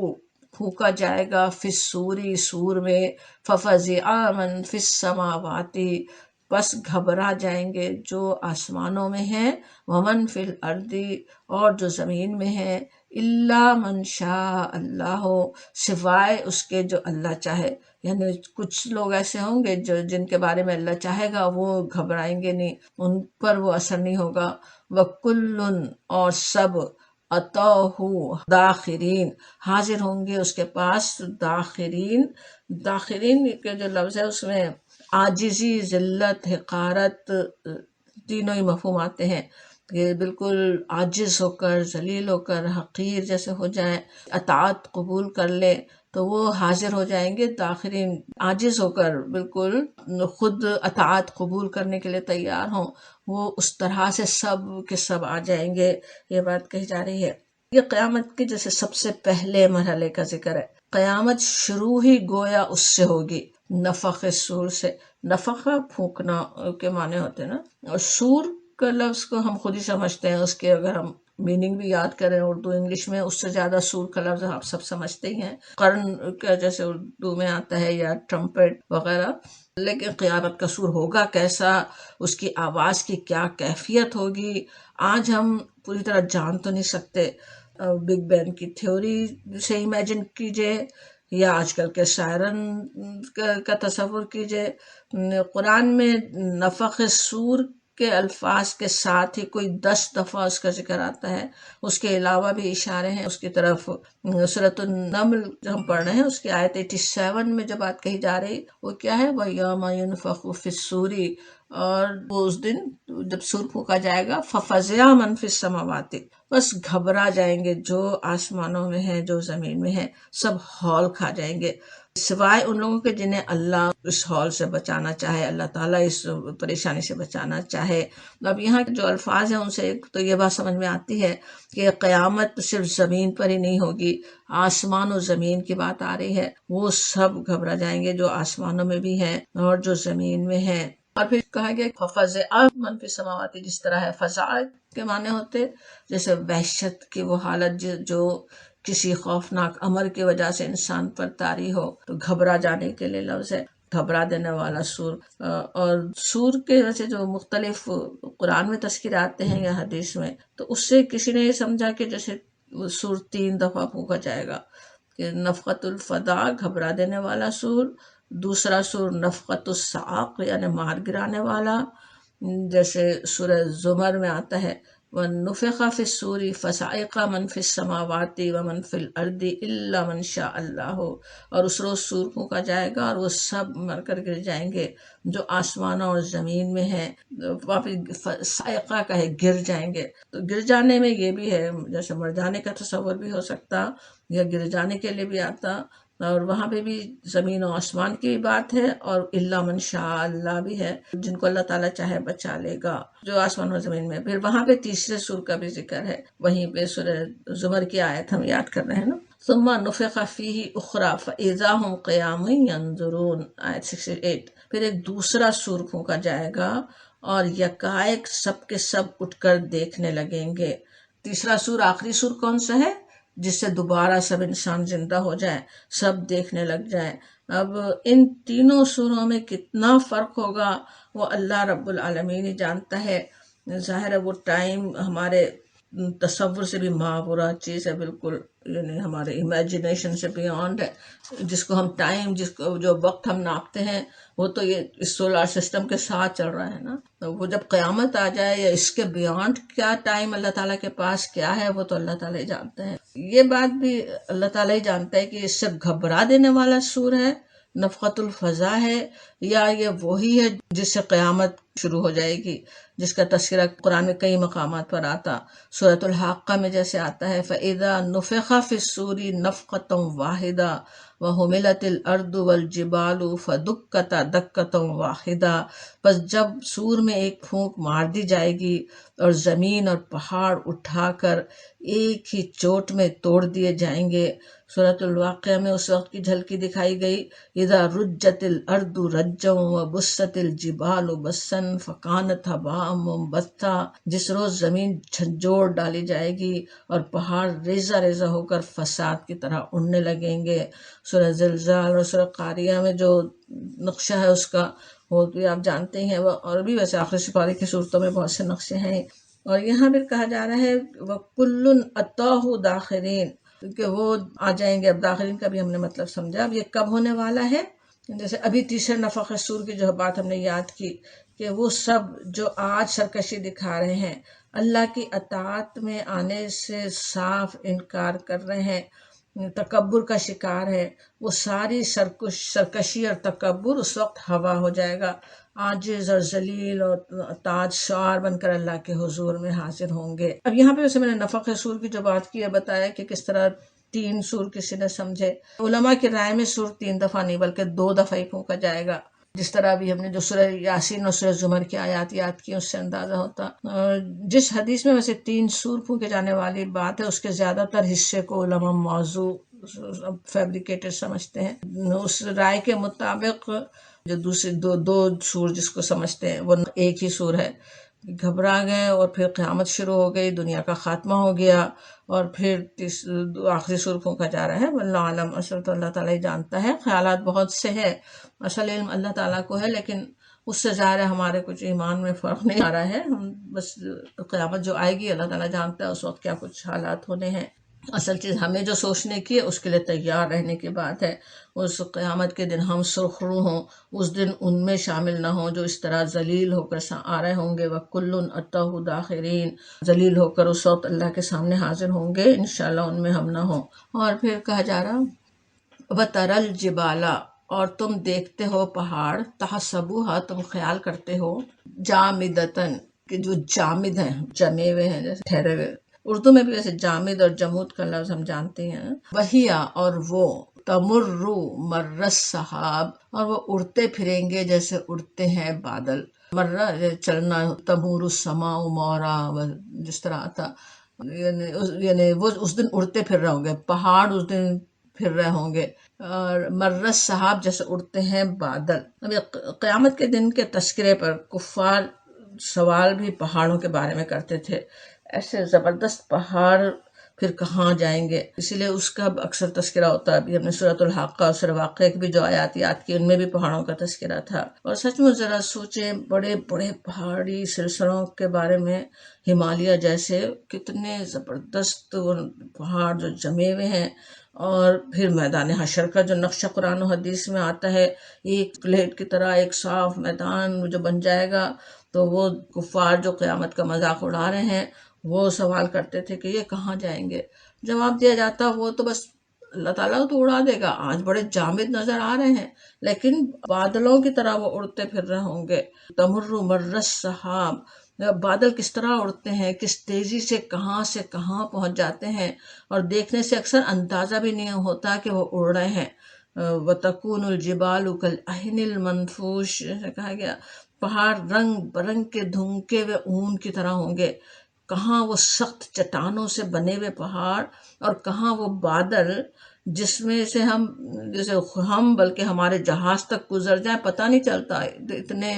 پھونکا جائے گا، فی الصُّورِ، سور میں، فَفَزِعَ مَن فِی السَّمَاوَاتِ، بس گھبرا جائیں گے جو آسمانوں میں ہیں، وَمَن فِی الْأَرْضِ، اور جو زمین میں ہیں، إِلَّا مَن شَاءَ اللَّهُ، سوائے اس کے جو اللہ چاہے۔ یعنی کچھ لوگ ایسے ہوں گے جن کے بارے میں اللہ چاہے گا وہ گھبرائیں گے نہیں، ان پر وہ اثر نہیں ہوگا۔ وَكُلٌّ، اور سب، أَتَوْهُ داخرین، حاضر ہوں گے اس کے پاس، داخرین۔ داخرین کے جو لفظ ہے اس میں عاجزی، ذلت، حقارت، تینوں ہی مفہوم آتے ہیں، کہ بالکل عاجز ہو کر، ذلیل ہو کر، حقیر جیسے ہو جائیں، اطاعت قبول کر لے تو وہ حاضر ہو جائیں گے۔ داخرین، عاجز ہو کر بالکل خود اطاعت قبول کرنے کے لیے تیار ہوں، وہ اس طرح سے سب کے سب آ جائیں گے، یہ بات کہی جا رہی ہے۔ یہ قیامت کے جیسے سب سے پہلے مرحلے کا ذکر ہے، قیامت شروع ہی گویا اس سے ہوگی، نفخ سور سے۔ نفخ پھونکنا کے معنی ہوتے ہیں نا، اور سور کا لفظ کو ہم خود ہی سمجھتے ہیں، اس کے اگر ہم میننگ بھی یاد کریں اردو انگلش میں، اس سے زیادہ سور کا لفظ آپ سب سمجھتے ہی ہیں، قرن کا جیسے اردو میں آتا ہے، یا ٹرمپٹ وغیرہ۔ لیکن قیامت کا سور ہوگا کیسا، اس کی آواز کی کیا کیفیت ہوگی، آج ہم پوری طرح جان تو نہیں سکتے۔ بگ بینگ کی تھیوری سے امیجن کیجئے، یا آج کل کے سائرن کا تصور کیجئے۔ قرآن میں نفخ سور کے الفاظ کے ساتھ ہی کوئی 10 دفعہ اس کا ذکر آتا ہے، اس کے علاوہ بھی اشارے ہیں اس کی طرف۔ سورۃ النمل جو ہم پڑھ رہے ہیں اس کی آیت 87 میں جو بات کہی جا رہی وہ کیا ہے، وَيَوْمَ يُنفَخُ فِي الصُّورِ، اور وہ اس دن جب سور پھونکا جائے گا، فَفَزِعَ مَن فِي السَّمَاوَاتِ، بس گھبرا جائیں گے جو آسمانوں میں ہیں، جو زمین میں ہیں، سب ہول کھا جائیں گے، سوائے ان لوگوں کے جنہیں اللہ اس ہال سے بچانا چاہے، اللہ تعالیٰ اس پریشانی سے بچانا چاہے۔ اب یہاں جو الفاظ ہیں ان سے ایک تو یہ بات سمجھ میں آتی ہے کہ قیامت صرف زمین پر ہی نہیں ہوگی، آسمان و زمین کی بات آ رہی ہے، وہ سب گھبرا جائیں گے جو آسمانوں میں بھی ہیں اور جو زمین میں ہیں۔ اور پھر کہا گیا فَفَزِعَ مَن فِی السَّمَاوَاتِ، جس طرح ہے فزع کے معنی ہوتے جیسے وحشت کی وہ حالت جو کسی خوفناک امر کی وجہ سے انسان پر طاری ہو، تو گھبرا جانے کے لیے لفظ ہے، گھبرا دینے والا سور۔ اور سور کے ویسے جو مختلف قرآن میں تذکرے آتے ہیں یا حدیث میں، تو اس سے کسی نے یہ سمجھا کہ جیسے وہ سور 3 دفعہ پھونکا جائے گا، کہ نفخۃ الفزع گھبرا دینے والا سور، دوسرا سور نفخۃ الصاعق یعنی مار گرانے والا، جیسے سورہ زمر میں آتا ہے وَنُفِخَ فِي الصُّورِ فَصَعِقَ مَن فِي السَّمَاوَاتِ وَمَن فِي الْأَرْضِ إِلَّا مَن شَاءَ اللَّهُ، اور اس روز سور پھونکا جائے گا اور وہ سب مر کر گر جائیں گے جو آسمانوں اور زمین میں ہیں، وہاں پہ صاعقہ کا ہے گر جائیں گے۔ تو گر جانے میں یہ بھی ہے، جیسے مر جانے کا تصور بھی ہو سکتا یا گر جانے کے لیے بھی آتا، اور وہاں پہ بھی زمین و آسمان کی بات ہے، اور الا من شاء اللہ بھی ہے، جن کو اللہ تعالیٰ چاہے بچا لے گا جو آسمان و زمین میں۔ پھر وہاں پہ تیسرے سور کا بھی ذکر ہے، وہیں پہ سورہ زمر کی آیت ہم یاد کر رہے ہیں نا، ثم نفخ فیہ اخری فاذا هم قیام ینظرون، آیت 68۔ پھر ایک دوسرا سور پھونکا جائے گا اور یکایک سب کے سب اٹھ کر دیکھنے لگیں گے۔ تیسرا سور آخری سور کون سا ہے؟ جس سے دوبارہ سب انسان زندہ ہو جائیں، سب دیکھنے لگ جائیں۔ اب ان تینوں سوروں میں کتنا فرق ہوگا وہ اللہ رب العالمین ہی جانتا ہے۔ ظاہر ہے وہ ٹائم ہمارے تصور سے بھی ماورا چیز ہے، بالکل یعنی ہمارے امیجنیشن سے بیانڈ ہے، جس کو ہم ٹائم، جس کو جو وقت ہم ناپتے ہیں وہ تو یہ اس سولار سسٹم کے ساتھ چل رہا ہے نا، تو وہ جب قیامت آ جائے یا اس کے بیانڈ کیا ٹائم اللہ تعالیٰ کے پاس کیا ہے وہ تو اللہ تعالیٰ ہی جانتے ہیں۔ یہ بات بھی اللہ تعالیٰ ہی جانتا ہے کہ اس سے گھبرا دینے والا سور ہے، نفخۃ الفزع ہے، یا یہ وہی ہے جس سے قیامت شروع ہو جائے گی، جس کا تذکرہ قرآن میں کئی مقامات پر آتا۔ سورۃ الحاقہ میں جیسے آتا ہے فَإِذَا نُفِخَ فِي الصُّورِ نَفْخَةٌ وَاحِدَةٌ وَحُمِلَتِ الْأَرْضُ وَالْجِبَالُ فَدُكَّتَا دَكَّةً وَاحِدَةً، پس جب سور میں ایک پھونک مار دی جائے گی اور زمین اور پہاڑ اٹھا کر ایک ہی چوٹ میں توڑ دیے جائیں گے۔ سورۃ الواقعہ میں اس وقت کی جھلکی دکھائی گئی، اذا رجت الارض رجا وبست الجبال بسا فکانت هباء منبثا، جس روز زمین جھنجھوڑ ڈالی جائے گی اور پہاڑ ریزہ ریزہ ہو کر فساد کی طرح اڑنے لگیں گے۔ سورہ زلزال اور سورہ قاریہ میں جو نقشہ ہے اس کا وہ بھی آپ جانتے ہیں، اور بھی ویسے آخری سپارے کی صورتوں میں بہت سے نقشے ہیں۔ اور یہاں پھر کہا جا رہا ہے وَكُلٌّ أَتَاهُ دَاخِرِينَ، کیونکہ وہ آ جائیں گے۔ اب داخرین کا بھی ہم نے مطلب سمجھا۔ اب یہ کب ہونے والا ہے؟ جیسے ابھی تیسرے نفخ سور کی جو بات ہم نے یاد کی کہ وہ سب جو آج سرکشی دکھا رہے ہیں، اللہ کی اطاعت میں آنے سے صاف انکار کر رہے ہیں، تکبر کا شکار ہے، وہ ساری سرکشی اور تکبر اس وقت ہوا ہو جائے گا، عاجز اور ذلیل اور تاج شعار بن کر اللہ کے حضور میں حاضر ہوں گے۔ اب یہاں پہ ویسے میں نے نفخ سور کی جو بات کی ہے بتایا کہ کس طرح 3 سور کسی نے سمجھے۔ علماء کی رائے میں سور 3 دفعہ نہیں بلکہ 2 دفعہ ہی پھونکا جائے گا، جس طرح ابھی ہم نے جو سورہ یاسین اور سورہ زمر کی آیات یاد کی اس سے اندازہ ہوتا۔ جس حدیث میں ویسے 3 سور پھونکے جانے والی بات ہے، اس کے زیادہ تر حصے کو علماء موضوع فیبریکیٹڈ سمجھتے ہیں۔ اس رائے کے مطابق جو دوسرے دو سور جس کو سمجھتے ہیں وہ ایک ہی سور ہے، گھبرا گئے اور پھر قیامت شروع ہو گئی، دنیا کا خاتمہ ہو گیا، اور پھر آخری سور پھونکا جا رہا ہے۔ واللہ عالم، اصل تو اللہ تعالیٰ ہی جانتا ہے، خیالات بہت سے ہیں، اصل علم اللہ تعالیٰ کو ہے، لیکن اس سے ظاہر ہے ہمارے کچھ ایمان میں فرق نہیں آ رہا ہے۔ ہم بس قیامت جو آئے گی اللہ تعالیٰ جانتا ہے اس وقت کیا کچھ حالات ہونے ہیں۔ اصل چیز ہمیں جو سوچنے کی ہے اس کے لیے تیار رہنے کی بات ہے۔ اس قیامت کے دن ہم سرخرو ہوں، اس دن ان میں شامل نہ ہوں جو اس طرح ذلیل ہو کر آ رہے ہوں گے۔ وَكُلٌّ أَتَاهُ دَاخِرِينَ، ذلیل ہو کر اس وقت اللہ کے سامنے حاضر ہوں گے، انشاءاللہ ان میں ہم نہ ہوں۔ اور پھر کہا جا رہا وَتَرَى الْجِبَالَ، اور تم دیکھتے ہو پہاڑ، تَحْسَبُوهَا، تم خیال کرتے ہو، جامدتاً، کہ جو جامد ہیں، جمے ہوئے ہیں، جیسے ٹھہرے ہوئے۔ اردو میں بھی ویسے جامد اور جمود کا لفظ ہم جانتے ہیں۔ وہیا، اور وہ، تمر مر السحاب، اور وہ اڑتے پھریں گے جیسے اڑتے ہیں بادل۔ مرہ چلنا، تمور السماء مورا، جس طرح آتا، یعنی وہ اس دن اڑتے پھر رہے ہوں گے، پہاڑ اس دن پھر رہے ہوں گے، اور مر السحاب جیسے اڑتے ہیں بادل۔ اب قیامت کے دن کے تذکرے پر کفار سوال بھی پہاڑوں کے بارے میں کرتے تھے، ایسے زبردست پہاڑ پھر کہاں جائیں گے، اسی لیے اس کا اکثر تذکرہ ہوتا ہے۔ ابھی ہم نے سورۃ الحاقہ اور سورۃ واقعہ کی بھی جو آیات یاد کی، ان میں بھی پہاڑوں کا تذکرہ تھا۔ اور سچ میں ذرا سوچیں، بڑے بڑے پہاڑی سلسلوں کے بارے میں، ہمالیہ جیسے کتنے زبردست پہاڑ جو جمے ہوئے ہیں، اور پھر میدان حشر کا جو نقشہ قرآن و حدیث میں آتا ہے، ایک پلیٹ کی طرح ایک صاف میدان جو بن جائے گا، تو وہ کفار جو قیامت کا مذاق اڑا رہے ہیں وہ سوال کرتے تھے کہ یہ کہاں جائیں گے۔ جواب دیا جاتا وہ تو بس اللہ تعالیٰ تو اڑا دے گا، آج بڑے جامد نظر آ رہے ہیں لیکن بادلوں کی طرح وہ اڑتے پھر رہے ہوں گے۔ تمر مر السحاب، بادل کس طرح اڑتے ہیں، کس تیزی سے کہاں پہنچ جاتے ہیں، اور دیکھنے سے اکثر اندازہ بھی نہیں ہوتا کہ وہ اڑ رہے ہیں۔ وَتَكُونُ الْجِبَالُ كَالْعِهْنِ الْمَنْفُوشِ، جیسے کہا گیا پہاڑ رنگ برنگ کے دھنکے ہوئے اون کی طرح ہوں گے، کہاں وہ سخت چٹانوں سے بنے ہوئے پہاڑ، اور کہاں وہ بادل جس میں سے ہم بلکہ ہمارے جہاز تک گزر جائیں پتہ نہیں چلتا، اتنے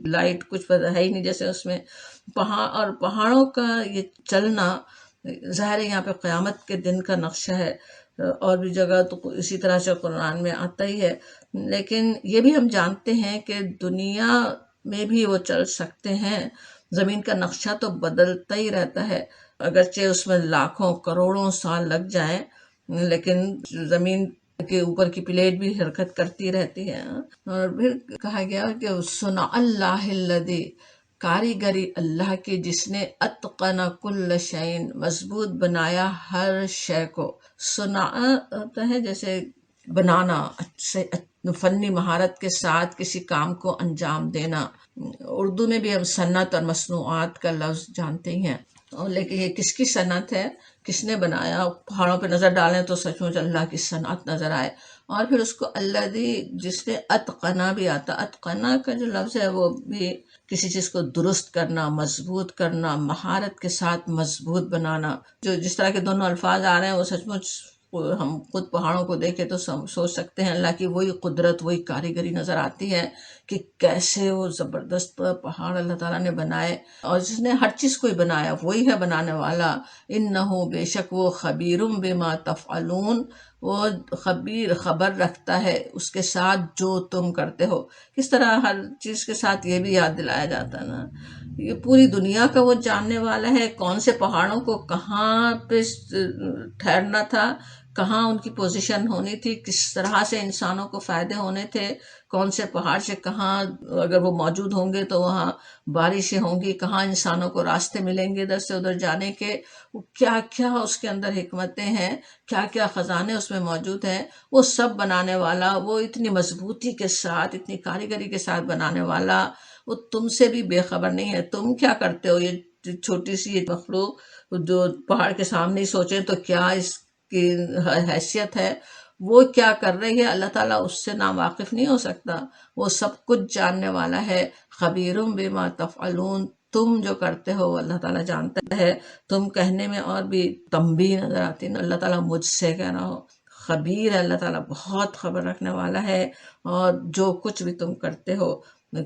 لائٹ کچھ پتہ ہے ہی نہیں جیسے اس میں اور پہاڑوں کا یہ چلنا ظاہر ہے یہاں پہ قیامت کے دن کا نقشہ ہے، اور بھی جگہ تو اسی طرح سے قرآن میں آتا ہی ہے، لیکن یہ بھی ہم جانتے ہیں کہ دنیا میں بھی وہ چل سکتے ہیں۔ زمین کا نقشہ تو بدلتا ہی رہتا ہے، اگرچہ اس میں لاکھوں کروڑوں سال لگ جائیں، لیکن زمین کے اوپر کی پلیٹ بھی حرکت کرتی رہتی ہے۔ اور پھر کہا گیا کہ صنع اللہ الذی، کاریگری اللہ کی جس نے اتقن کل شیء، مضبوط بنایا ہر شے کو۔ صنع ہوتا ہے جیسے بنانا، فنی مہارت کے ساتھ کسی کام کو انجام دینا۔ اردو میں بھی ہم صنعت اور مصنوعات کا لفظ جانتے ہی ہیں، لیکن یہ کس کی صنعت ہے، کس نے بنایا؟ پہاڑوں پہ نظر ڈالیں تو سچ مچ اللہ کی صنعت نظر آئے۔ اور پھر اس کو الذی، جس نے اتقنا بھی آتا، اتقنا کا جو لفظ ہے وہ بھی کسی چیز کو درست کرنا، مضبوط کرنا، مہارت کے ساتھ مضبوط بنانا۔ جس طرح کے دونوں الفاظ آ رہے ہیں وہ سچ مچ ہم خود پہاڑوں کو دیکھیں تو سوچ سکتے ہیں اللہ کی وہی قدرت، وہی کاریگری نظر آتی ہے کہ کیسے وہ زبردست پہاڑ اللہ تعالیٰ نے بنائے، اور جس نے ہر چیز کو ہی بنایا وہی ہے بنانے والا۔ انہو، بے شک وہ، خبیرم بما تفعلون، وہ خبر رکھتا ہے اس کے ساتھ جو تم کرتے ہو۔ کس طرح ہر چیز کے ساتھ یہ بھی یاد دلایا جاتا ہے نا، یہ پوری دنیا کا وہ جاننے والا ہے، کون سے پہاڑوں کو کہاں پہ ٹھہرنا تھا، کہاں ان کی پوزیشن ہونی تھی، کس طرح سے انسانوں کو فائدے ہونے تھے، کون سے پہاڑ سے کہاں اگر وہ موجود ہوں گے تو وہاں بارشیں ہوں گی، کہاں انسانوں کو راستے ملیں گے ادھر سے ادھر جانے کے، کیا کیا اس کے اندر حکمتیں ہیں، کیا کیا خزانے اس میں موجود ہیں، وہ سب بنانے والا، وہ اتنی مضبوطی کے ساتھ، اتنی کاریگری کے ساتھ بنانے والا، وہ تم سے بھی بے خبر نہیں ہے۔ تم کیا کرتے ہو، یہ چھوٹی سی مخلوق جو پہاڑ کے سامنے ہی سوچیں تو کیا اس کی حیثیت ہے، وہ کیا کر رہی ہے، اللہ تعالیٰ اس سے ناواقف نہیں ہو سکتا، وہ سب کچھ جاننے والا ہے۔ خبیرم بما تفعلون، تم جو کرتے ہو اللہ تعالیٰ جانتا ہے۔ تم کہنے میں اور بھی تنبیہ نظر آتی ہے، اللہ تعالیٰ مجھ سے کہہ رہا ہو، خبیر ہے اللہ تعالیٰ، بہت خبر رکھنے والا ہے، اور جو کچھ بھی تم کرتے ہو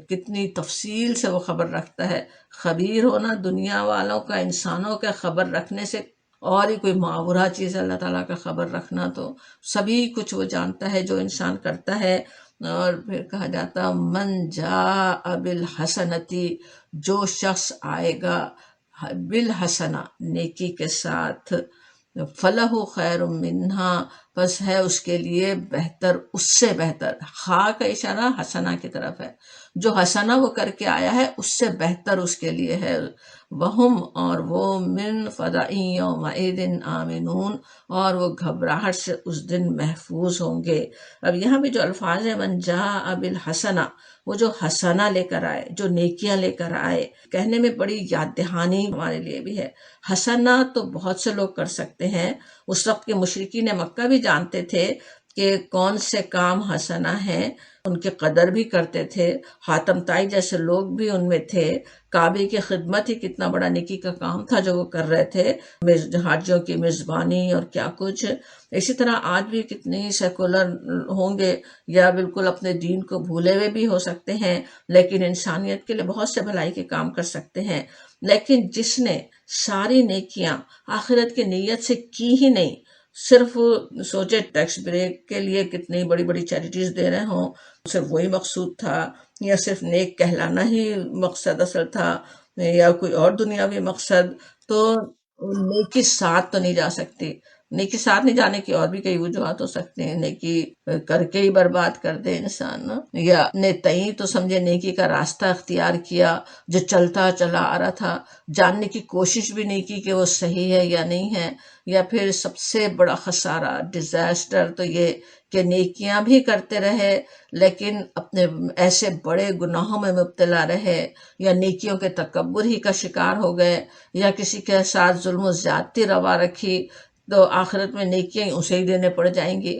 کتنی تفصیل سے وہ خبر رکھتا ہے۔ خبیر ہونا دنیا والوں کا، انسانوں کا خبر رکھنے سے اور ہی کوئی ماورا چیز ہے اللہ تعالیٰ کا خبر رکھنا، تو سبھی کچھ وہ جانتا ہے جو انسان کرتا ہے۔ اور پھر کہا جاتا من جاء بالحسنتی، جو شخص آئے گا بالحسنہ، نیکی کے ساتھ، فلہ خیر منہا، بس ہے اس کے لیے بہتر، اس سے بہتر، خا کا اشارہ حسنہ کی طرف ہے، جو حسنہ وہ کر کے آیا ہے اس سے بہتر اس کے لیے ہے۔ وہم، اور وہ، من فزع یومئذ آمنون، اور وہ گھبراہٹ سے اس دن محفوظ ہوں گے۔ اب یہاں بھی جو الفاظ ہیں من جاء بالحسنہ، وہ جو حسنہ لے کر آئے، جو نیکیاں لے کر آئے، کہنے میں بڑی یاد دہانی ہمارے لیے بھی ہے۔ حسنہ تو بہت سے لوگ کر سکتے ہیں، اس وقت کے مشرکین مکہ بھی جانتے تھے کہ کون سے کام حسنہ ہیں، ان کی قدر بھی کرتے تھے، حاتم طائی جیسے لوگ بھی ان میں تھے، کعبے کی خدمت ہی کتنا بڑا نیکی کا کام تھا جو وہ کر رہے تھے، حاجیوں کی میزبانی اور کیا کچھ۔ اسی طرح آج بھی کتنے سیکولر ہوں گے یا بالکل اپنے دین کو بھولے ہوئے بھی ہو سکتے ہیں، لیکن انسانیت کے لیے بہت سے بھلائی کے کام کر سکتے ہیں۔ لیکن جس نے ساری نیکیاں آخرت کی نیت سے کی ہی نہیں، صرف سوچے ٹیکس بریک کے لیے کتنی بڑی بڑی چیریٹیز دے رہے ہوں، صرف وہی مقصود تھا، یا صرف نیک کہلانا ہی مقصد اصل تھا، یا کوئی اور دنیاوی مقصد، تو نیکی ساتھ تو نہیں جا سکتی۔ نیکی ساتھ نہیں جانے کی اور بھی کئی وجوہات ہو سکتے ہیں، نیکی کر کے ہی برباد کر دے انسان، یا اپنے تئیں تو سمجھے نیکی کا راستہ اختیار کیا جو چلتا چلا آ رہا تھا، جاننے کی کوشش بھی نہیں کی کہ وہ صحیح ہے یا نہیں ہے، یا پھر سب سے بڑا خسارہ، ڈیزاسٹر تو یہ کہ نیکیاں بھی کرتے رہے لیکن اپنے ایسے بڑے گناہوں میں مبتلا رہے، یا نیکیوں کے تکبر ہی کا شکار ہو گئے، یا کسی کے ساتھ ظلم و زیادتی روا رکھی، تو آخرت میں نیکیاں اسے ہی دینے پڑ جائیں گی،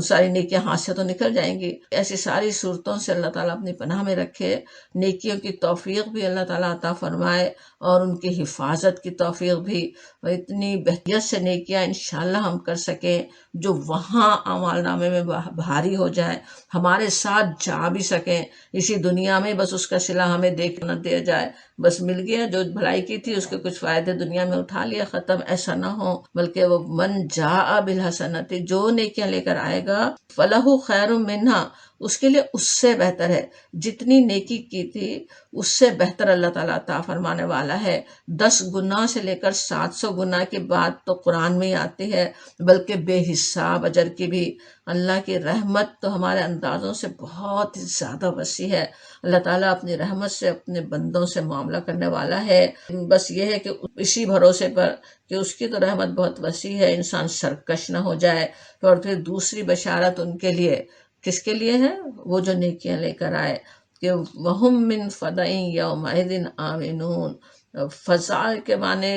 ساری نیکیاں ہاتھ سے تو نکل جائیں گی۔ ایسی ساری صورتوں سے اللہ تعالیٰ اپنی پناہ میں رکھے، نیکیوں کی توفیق بھی اللہ تعالیٰ عطا فرمائے، اور ان کی حفاظت کی توفیق بھی، اتنی بہتریت سے نیکیاں انشاءاللہ ہم کر سکیں جو وہاں اعمال نامے میں بھاری ہو جائے، ہمارے ساتھ جا بھی سکیں، اسی دنیا میں بس اس کا صلہ ہمیں دیکھ نہ دیا جائے، بس مل گیا جو بھلائی کی تھی اس کے کچھ فائدے دنیا میں اٹھا لیا، ختم، ایسا نہ ہو، بلکہ وہ من جاء بالحسنۃ، جو نیکیاں لے کر آئے گا، فلہ خیر منہا، اس کے لیے اس سے بہتر ہے، جتنی نیکی کی تھی اس سے بہتر اللہ تعالیٰ عطا فرمانے والا ہے۔ 10 گنا سے لے کر 700 گنا کی بات تو قرآن میں ہی آتی ہے، بلکہ بے حساب اجر کی بھی۔ اللہ کی رحمت تو ہمارے اندازوں سے بہت زیادہ وسیع ہے، اللہ تعالیٰ اپنی رحمت سے اپنے بندوں سے معاملہ کرنے والا ہے، بس یہ ہے کہ اسی بھروسے پر کہ اس کی تو رحمت بہت وسیع ہے، انسان سرکش نہ ہو جائے۔ اور پھر دوسری بشارت ان کے لیے، کس کے لیے ہے؟ وہ جو نیکیاں لے کر آئے، کہ وَهُم مِّن فَزَعٍ يَوْمَئِذٍ آمِنُونَ۔ فضا کے معنی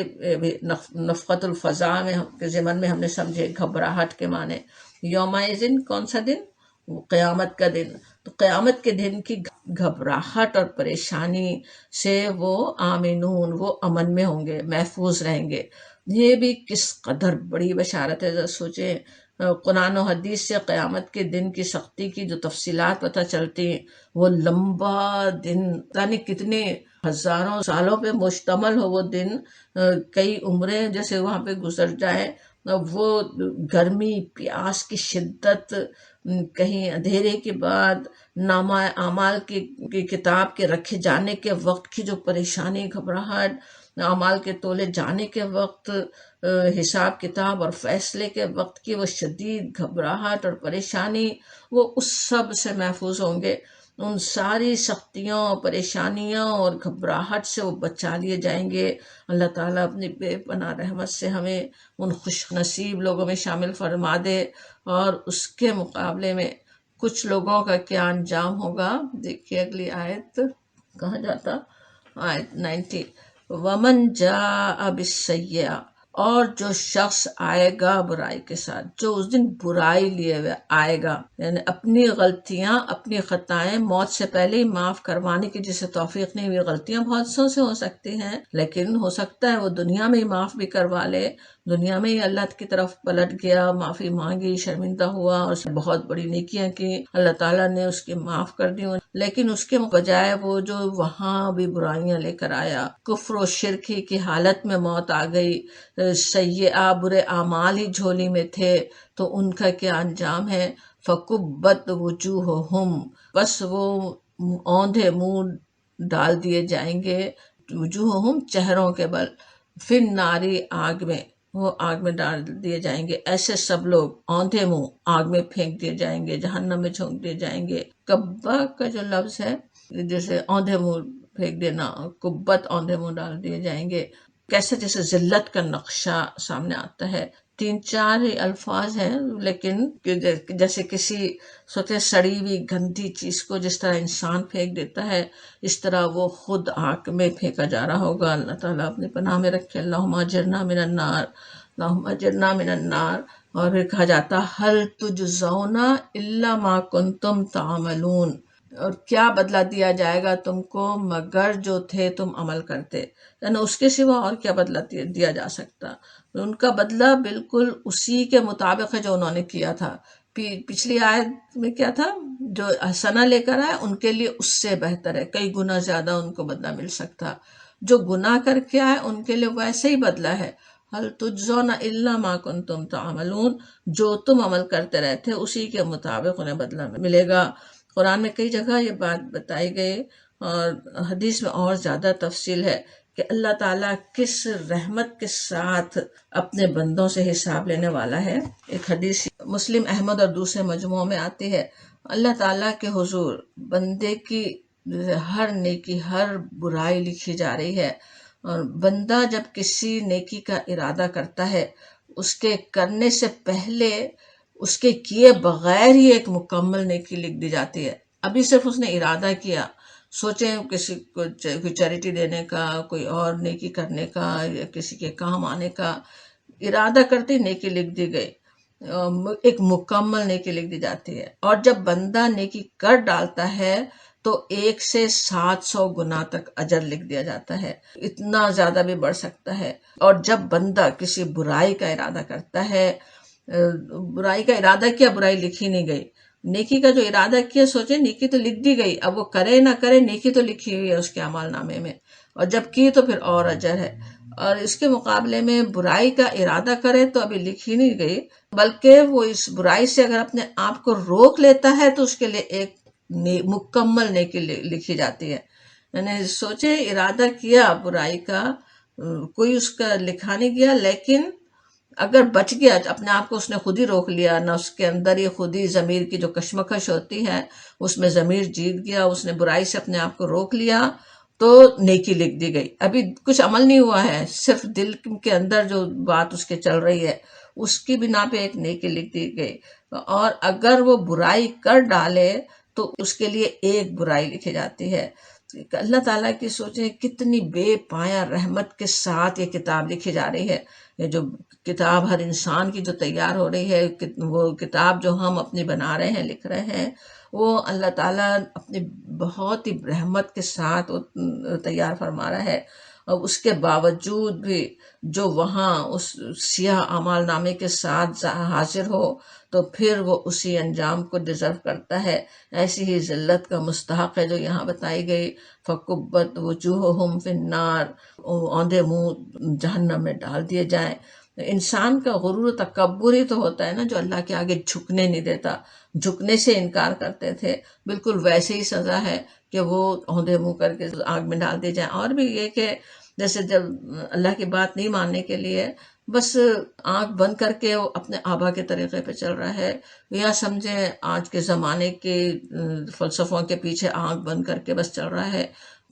نفقت الفضا میں کے ضمن میں ہم نے سمجھے گھبراہٹ کے معنی۔ یومئذ کون سا دن؟ قیامت کا دن، تو قیامت کے دن کی گھبراہٹ اور پریشانی سے وہ آمنون، وہ امن میں ہوں گے، محفوظ رہیں گے۔ یہ بھی کس قدر بڑی بشارت ہے، ذرا سوچیں، قرآن و حدیث سے قیامت کے دن کی سختی کی جو تفصیلات پتہ چلتی ہیں، وہ لمبا دن، یعنی کتنے ہزاروں سالوں پہ مشتمل ہو وہ دن، کئی عمریں جیسے وہاں پہ گزر جائیں، وہ گرمی، پیاس کی شدت، کہیں اندھیرے کے بعد نامہ اعمال کی کتاب کے رکھے جانے کے وقت کی جو پریشانی، گھبراہٹ، اعمال کے تولے جانے کے وقت، حساب کتاب اور فیصلے کے وقت کی وہ شدید گھبراہٹ اور پریشانی، وہ اس سب سے محفوظ ہوں گے۔ ان ساری سختیوں، پریشانیوں اور گھبراہٹ سے وہ بچا لیے جائیں گے۔ اللہ تعالیٰ اپنی بے پناہ رحمت سے ہمیں ان خوش نصیب لوگوں میں شامل فرما دے۔ اور اس کے مقابلے میں کچھ لوگوں کا کیا انجام ہوگا، دیکھیے اگلی آیت، کہاں جاتا، آیت 90، وَمَنْ جَاءَ بِالسَّيِّئَةِ، اور جو شخص آئے گا برائی کے ساتھ، جو اس دن برائی لیے ہوئے آئے گا، یعنی اپنی غلطیاں، اپنی خطائیں موت سے پہلے ہی معاف کروانے کی جسے توفیق نہیں ہوئی، غلطیاں بہت سو سے ہو سکتی ہیں، لیکن ہو سکتا ہے وہ دنیا میں ہی معاف بھی کروا لے، دنیا میں ہی اللہ کی طرف پلٹ گیا، معافی مانگی، شرمندہ ہوا، اور اس نے بہت بڑی نیکیاں کی، اللہ تعالیٰ نے اس کی معاف کر دی، لیکن اس کے بجائے وہ جو وہاں بھی برائیاں لے کر آیا، کفر و شرک ہی کی حالت میں موت آ گئی، سیئہ برے اعمال ہی جھولی میں تھے، تو ان کا کیا انجام ہے؟ فَكُبَّتْ وُجُوهُهُمْ، بس وہ اوندھے منہ ڈال دیے جائیں گے، وجوہہم چہروں کے بل، فی النار آگ میں، وہ آگ میں ڈال دیے جائیں گے، ایسے سب لوگ اوندھے منہ آگ میں پھینک دیے جائیں گے، جہنم میں جھونک دیے جائیں گے۔ کبا کا جو لفظ ہے جیسے اوندھے منہ پھینک دینا، کبت اوندھے منہ ڈال دیے جائیں گے، کیسے جیسے ذلت کا نقشہ سامنے آتا ہے۔ 3-4 ہی الفاظ ہیں، لیکن جیسے کسی سوچے سڑی ہوئی گندی چیز کو جس طرح انسان پھینک دیتا ہے، اس طرح وہ خود آگ میں پھینکا جا رہا ہوگا۔ اللہ تعالیٰ اپنی پناہ میں رکھے، اللہم اجرنا من النار۔ اللہم اجرنا من النار، اور پھر کہا جاتا حل تجزون الا ما کنتم تعملون، اور کیا بدلہ دیا جائے گا تم کو مگر جو تھے تم عمل کرتے، یعنی اس کے سوا اور کیا بدلہ دیا جا سکتا. ان کا بدلہ بالکل اسی کے مطابق ہے جو انہوں نے کیا تھا. پچھلی آیت میں کیا تھا، جو حسنہ لے کر آئے ان کے لیے اس سے بہتر ہے، کئی گنا زیادہ ان کو بدلہ مل سکتا. جو گناہ کر کے آئے ان کے لیے ویسے ہی بدلہ ہے، حل تجزون الا ما کنتم تعملون، جو تم عمل کرتے رہتے اسی کے مطابق انہیں بدلہ ملے گا. قرآن میں کئی جگہ یہ بات بتائی گئی، اور حدیث میں اور زیادہ تفصیل ہے کہ اللہ تعالیٰ کس رحمت کے ساتھ اپنے بندوں سے حساب لینے والا ہے. ایک حدیث مسلم، احمد اور دوسرے مجموعوں میں آتی ہے، اللہ تعالیٰ کے حضور بندے کی ہر نیکی، ہر برائی لکھی جا رہی ہے، اور بندہ جب کسی نیکی کا ارادہ کرتا ہے اس کے کرنے سے پہلے اس کے کیے بغیر ہی ایک مکمل نیکی لکھ دی جاتی ہے. ابھی صرف اس نے ارادہ کیا، سوچیں کسی کو کوئی چیریٹی دینے کا، کوئی اور نیکی کرنے کا، یا کسی کے کام آنے کا، ارادہ کرتے نیکی لکھ دی گئی، ایک مکمل نیکی لکھ دی جاتی ہے. اور جب بندہ نیکی کر ڈالتا ہے تو 1 سے 700 گنا تک اجر لکھ دیا جاتا ہے، اتنا زیادہ بھی بڑھ سکتا ہے. اور جب بندہ کسی برائی کا ارادہ کرتا ہے، برائی کا ارادہ کیا، برائی لکھی نہیں گئی، نیکی کا جو ارادہ کیا، سوچے نیکی تو لکھ دی گئی، اب وہ کرے نہ کرے نیکی تو لکھی ہوئی ہے اس کے اعمال نامے میں، اور جب کی تو پھر اور اجر ہے. اور اس کے مقابلے میں برائی کا ارادہ کرے تو ابھی لکھی نہیں گئی، بلکہ وہ اس برائی سے اگر اپنے آپ کو روک لیتا ہے تو اس کے لیے ایک مکمل نیکی لکھی جاتی ہے. یعنی سوچے ارادہ کیا برائی کا، کوئی اس کا لکھا نہیں گیا، لیکن اگر بچ گیا، اپنے آپ کو اس نے خود ہی روک لیا، نہ اس کے اندر یہ خود ہی ضمیر کی جو کشمکش ہوتی ہے اس میں ضمیر جیت گیا، اس نے برائی سے اپنے آپ کو روک لیا تو نیکی لکھ دی گئی. ابھی کچھ عمل نہیں ہوا ہے، صرف دل کے اندر جو بات اس کے چل رہی ہے اس کی بنا پہ ایک نیکی لکھ دی گئی. اور اگر وہ برائی کر ڈالے تو اس کے لیے ایک برائی لکھی جاتی ہے. اللہ تعالیٰ کی سوچیں کتنی بے پایا رحمت کے ساتھ یہ کتاب لکھی جا رہی ہے. یہ جو کتاب ہر انسان کی جو تیار ہو رہی ہے، وہ کتاب جو ہم اپنی بنا رہے ہیں، لکھ رہے ہیں، وہ اللہ تعالیٰ اپنی بہت ہی رحمت کے ساتھ تیار فرما رہا ہے. اور اس کے باوجود بھی جو وہاں اس سیاہ اعمال نامے کے ساتھ حاضر ہو تو پھر وہ اسی انجام کو ڈیزرو کرتا ہے. ایسی ہی ذلت کا مستحق ہے جو یہاں بتائی گئی، فَكُبَّتْ وُجُوهُهُمْ فِي النَّارِ، اوندے منہ جہنم میں ڈال دیے جائیں. انسان کا غرور و تکبر ہی تو ہوتا ہے نا جو اللہ کے آگے جھکنے نہیں دیتا، جھکنے سے انکار کرتے تھے. بالکل ویسے ہی سزا ہے کہ وہ اوندے منہ کر کے آگ میں ڈال دیے جائیں. اور بھی یہ کہ جیسے جب اللہ کی بات نہیں ماننے کے لیے بس آنکھ بند کر کے وہ اپنے آبا کے طریقے پہ چل رہا ہے، یا سمجھیں آج کے زمانے کے فلسفوں کے پیچھے آنکھ بند کر کے بس چل رہا ہے،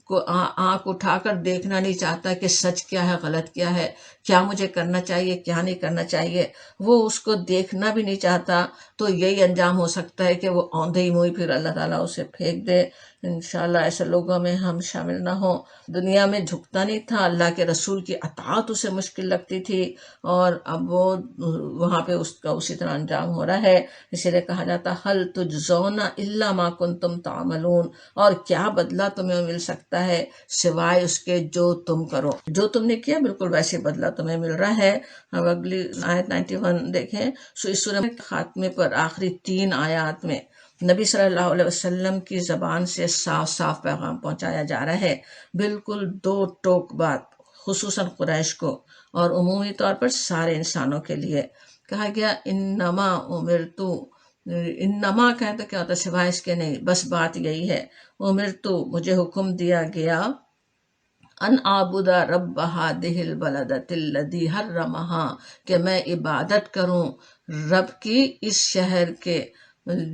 آنکھ اٹھا کر دیکھنا نہیں چاہتا کہ سچ کیا ہے، غلط کیا ہے، کیا مجھے کرنا چاہیے، کیا نہیں کرنا چاہیے، وہ اس کو دیکھنا بھی نہیں چاہتا. تو یہی انجام ہو سکتا ہے کہ وہ اوندے ہی منہ پھر اللہ تعالیٰ اسے پھینک دے. انشاءاللہ ایسے لوگوں میں ہم شامل نہ ہوں. دنیا میں جھکتا نہیں تھا، اللہ کے رسول کی اطاعت اسے مشکل لگتی تھی، اور اب وہ وہاں پہ اس کا اسی طرح انجام ہو رہا ہے. اسی لیے کہا جاتا حل تجزون الا ما کنتم تعملون، اور کیا بدلہ تمہیں مل سکتا ہے سوائے اس کے جو تم کرو، جو تم نے کیا بالکل ویسے بدلہ تمہیں مل رہا ہے. اب اگلی آیت 91 دیکھیں. سو اس سورہ کے خاتمے پر آخری 3 آیات میں نبی صلی اللہ علیہ وسلم کی زبان سے صاف صاف پیغام پہنچایا جا رہا ہے، بالکل 2 ٹوک بات، خصوصاً قریش کو اور عمومی طور پر سارے انسانوں کے لیے. کہا گیا انما امرتو، انما کہیں تو کیا ہوتا ہے، سوائے اس کے نہیں، بس بات یہی ہے. امرتو، مجھے حکم دیا گیا، ان اعبد رب هذه البلدۃ الذی حرمھا، کہ میں عبادت کروں رب کی اس شہر کے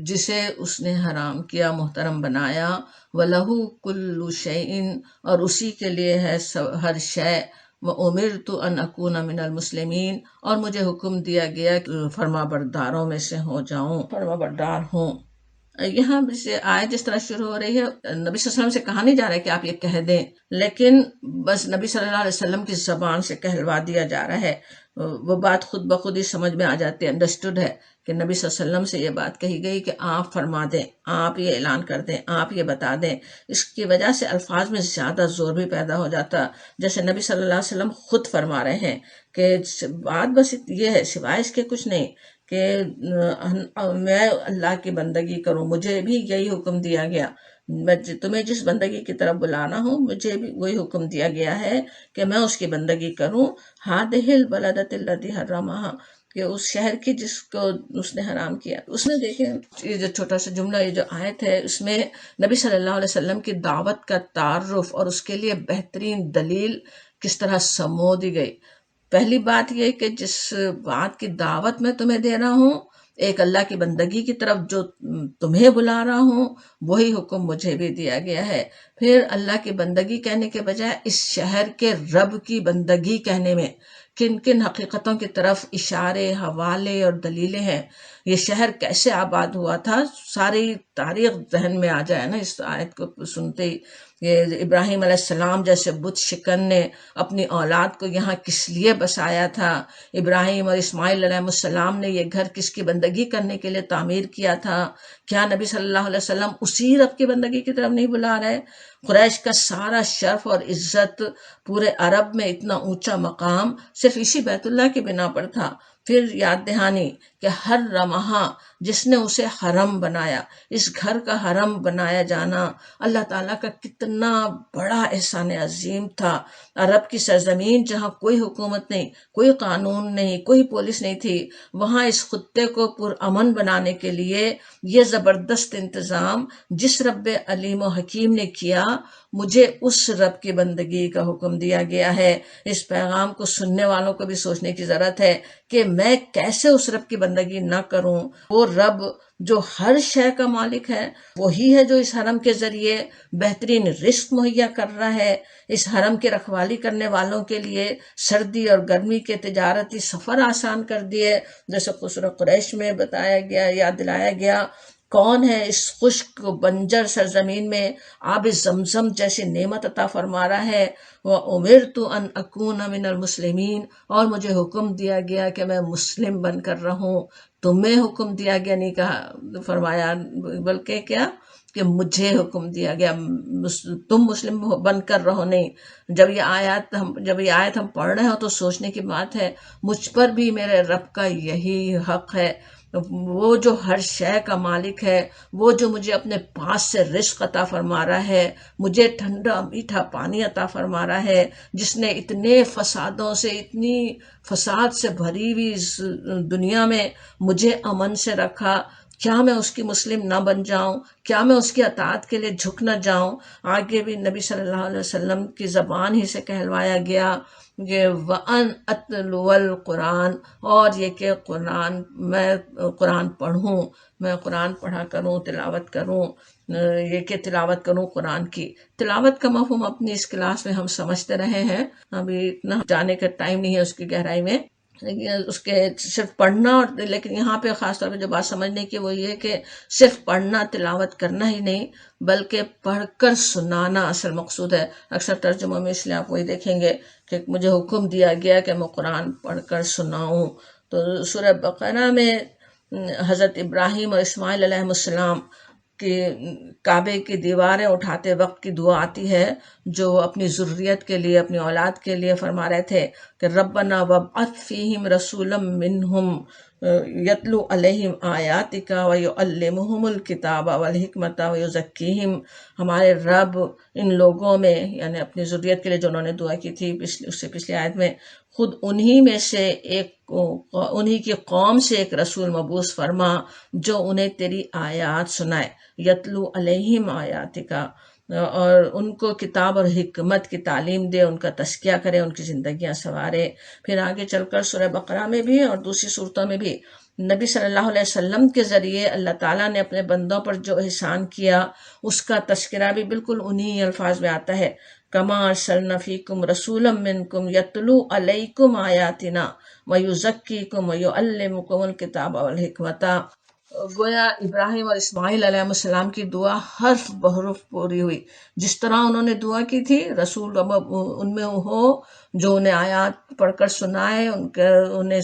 جسے اس نے حرام کیا، محترم بنایا. وَلَهُ كُلُّ شَيْءٍ، اور اسی کے لیے ہے ہر شے. وَأُمِرْتُ أَنْ أَكُونَ مِنَ الْمُسْلِمِينَ، اور مجھے حکم دیا گیا کہ فرما برداروں میں سے ہو جاؤں، فرما بردار ہوں. یہاں سے آیت جس طرح شروع ہو رہی ہے، نبی صلی اللہ علیہ وسلم سے کہا نہیں جا رہا ہے کہ آپ یہ کہہ دیں، لیکن بس نبی صلی اللہ علیہ وسلم کی زبان سے کہلوا دیا جا رہا ہے. وہ بات خود بخود ہی سمجھ میں آ جاتی ہے، انڈرسٹوڈ ہے کہ نبی صلی اللہ علیہ وسلم سے یہ بات کہی گئی کہ آپ فرما دیں، آپ یہ اعلان کر دیں، آپ یہ بتا دیں. اس کی وجہ سے الفاظ میں زیادہ زور بھی پیدا ہو جاتا، جیسے نبی صلی اللہ علیہ وسلم خود فرما رہے ہیں کہ بات بس یہ ہے، سوائے اس کے کچھ نہیں کہ میں اللہ کی بندگی کروں، مجھے بھی یہی حکم دیا گیا. میں تمہیں جس بندگی کی طرف بلانا ہوں، مجھے بھی وہی حکم دیا گیا ہے کہ میں اس کی بندگی کروں. ہادہ البلدۃ التی حرمہا، کہ اس شہر کی جس کو اس نے حرام کیا. اس میں دیکھیں یہ جو چھوٹا سا جملہ، یہ جو آیت ہے، اس میں نبی صلی اللہ علیہ وسلم کی دعوت کا تعارف اور اس کے لیے بہترین دلیل کس طرح سمو دی گئی. پہلی بات یہ کہ جس بات کی دعوت میں تمہیں دے رہا ہوں، ایک اللہ کی بندگی کی طرف جو تمہیں بلا رہا ہوں، وہی حکم مجھے بھی دیا گیا ہے. پھر اللہ کی بندگی کہنے کے بجائے اس شہر کے رب کی بندگی کہنے میں کن کن حقیقتوں کی طرف اشارے، حوالے اور دلیلیں ہیں. یہ شہر کیسے آباد ہوا تھا، ساری تاریخ ذہن میں آ جائے نا اس آیت کو سنتے ہی. یہ ابراہیم علیہ السلام جیسے بت شکن نے اپنی اولاد کو یہاں کس لیے بسایا تھا، ابراہیم اور اسماعیل علیہ السلام نے یہ گھر کس کی بندگی کرنے کے لیے تعمیر کیا تھا. کیا نبی صلی اللہ علیہ وسلم اسی رب کی بندگی کی طرف نہیں بلا رہے؟ قریش کا سارا شرف اور عزت، پورے عرب میں اتنا اونچا مقام صرف اسی بیت اللہ کی بنا پر تھا. پھر یاد دہانی کہ ہر رمحہ جس نے اسے حرم بنایا، اس گھر کا حرم بنایا جانا اللہ تعالیٰ کا کتنا بڑا احسان عظیم تھا. عرب کی سرزمین جہاں کوئی حکومت نہیں، کوئی قانون نہیں، کوئی پولیس نہیں تھی، وہاں اس خطے کو پرامن بنانے کے لیے یہ زبردست انتظام جس رب علیم و حکیم نے کیا، مجھے اس رب کی بندگی کا حکم دیا گیا ہے. اس پیغام کو سننے والوں کو بھی سوچنے کی ضرورت ہے کہ میں کیسے اس رب کی بندگی نہ کروں. وہ رب جو ہر شے کا مالک ہے، وہی ہے جو اس حرم کے ذریعے بہترین رزق مہیا کر رہا ہے. اس حرم کی رکھوالی کرنے والوں کے لیے سردی اور گرمی کے تجارتی سفر آسان کر دیے، جیسے سورۃ قریش میں بتایا گیا، یاد دلایا گیا. کون ہے اس خشک بنجر سرزمین میں آب زمزم جیسی نعمت عطا فرما رہا ہے؟ وَأُمِرْتُ أَنْ أَكُونَ مِنَ الْمُسْلِمِينَ، اور مجھے حکم دیا گیا کہ میں مسلم بن کر رہوں. تمہیں حکم دیا گیا نہیں کہا فرمایا، بلکہ کیا کہ مجھے حکم دیا گیا تم مسلم بن کر رہو. نہیں، جب یہ آیت ہم پڑھ رہے ہوں تو سوچنے کی بات ہے، مجھ پر بھی میرے رب کا یہی حق ہے. وہ جو ہر شے کا مالک ہے، وہ جو مجھے اپنے پاس سے رزق عطا فرما رہا ہے، مجھے ٹھنڈا میٹھا پانی عطا فرما رہا ہے، جس نے اتنے فسادوں سے، اتنی فساد سے بھری ہوئی اس دنیا میں مجھے امن سے رکھا. کیا میں اس کی مسلم نہ بن جاؤں؟ کیا میں اس کی اطاعت کے لیے جھک نہ جاؤں؟ آگے بھی نبی صلی اللہ علیہ وسلم کی زبان ہی سے کہلوایا گیا کہ وَأَنْ أَتْلُوَ الْقُرْآنَ، اور یہ کہ میں قرآن پڑھوں، میں قرآن پڑھا کروں، تلاوت کروں. یہ کہ تلاوت کروں قرآن کی. تلاوت کا مفہوم اپنی اس کلاس میں ہم سمجھتے رہے ہیں، ابھی اتنا جانے کا ٹائم نہیں ہے اس کی گہرائی میں. اس کے صرف پڑھنا، اور لیکن یہاں پہ خاص طور پہ جو بات سمجھنے کی وہ یہ کہ صرف پڑھنا، تلاوت کرنا ہی نہیں، بلکہ پڑھ کر سنانا اصل مقصود ہے. اکثر ترجموں میں اس لیے آپ وہی دیکھیں گے کہ مجھے حکم دیا گیا کہ میں قرآن پڑھ کر سناؤں. تو سورہ بقرہ میں حضرت ابراہیم اور اسماعیل علیہ السلام کہ کعبے کی دیواریں اٹھاتے وقت کی دعا آتی ہے، جو اپنی ذریت کے لیے، اپنی اولاد کے لیے فرما رہے تھے کہ ربنا وابعث فیہم رسولا منہم یتلو علیہم آیاتک ویعلمہم الکتاب والحکمت ویزکیہم. ہمارے رب ان لوگوں میں، یعنی اپنی ذریت کے لیے جو انہوں نے دعا کی تھی اس سے پچھلی آیت میں، خود انہی میں سے انہی کی قوم سے ایک رسول مبعوث فرما جو انہیں تیری آیات سنائے. یتلو علیہم آیاتک، اور ان کو کتاب اور حکمت کی تعلیم دے، ان کا تزکیہ کرے، ان کی زندگیاں سنوارے. پھر آگے چل کر سورہ بقرہ میں بھی اور دوسری صورتوں میں بھی نبی صلی اللہ علیہ وسلم کے ذریعے اللہ تعالیٰ نے اپنے بندوں پر جو احسان کیا، اس کا تذکرہ بھی بالکل انہی الفاظ میں آتا ہے. کما ارسلنا فیکم رسولا منکم یتلو علیکم آیاتنا ویزکیکم ویعلمکم الکتاب والحکمت. گویا ابراہیم اور اسماعیل علیہ السلام کی دعا حرف بحرف پوری ہوئی. جس طرح انہوں نے دعا کی تھی رسول ان میں ہو جو انہیں آیات پڑھ کر سنائے، انہیں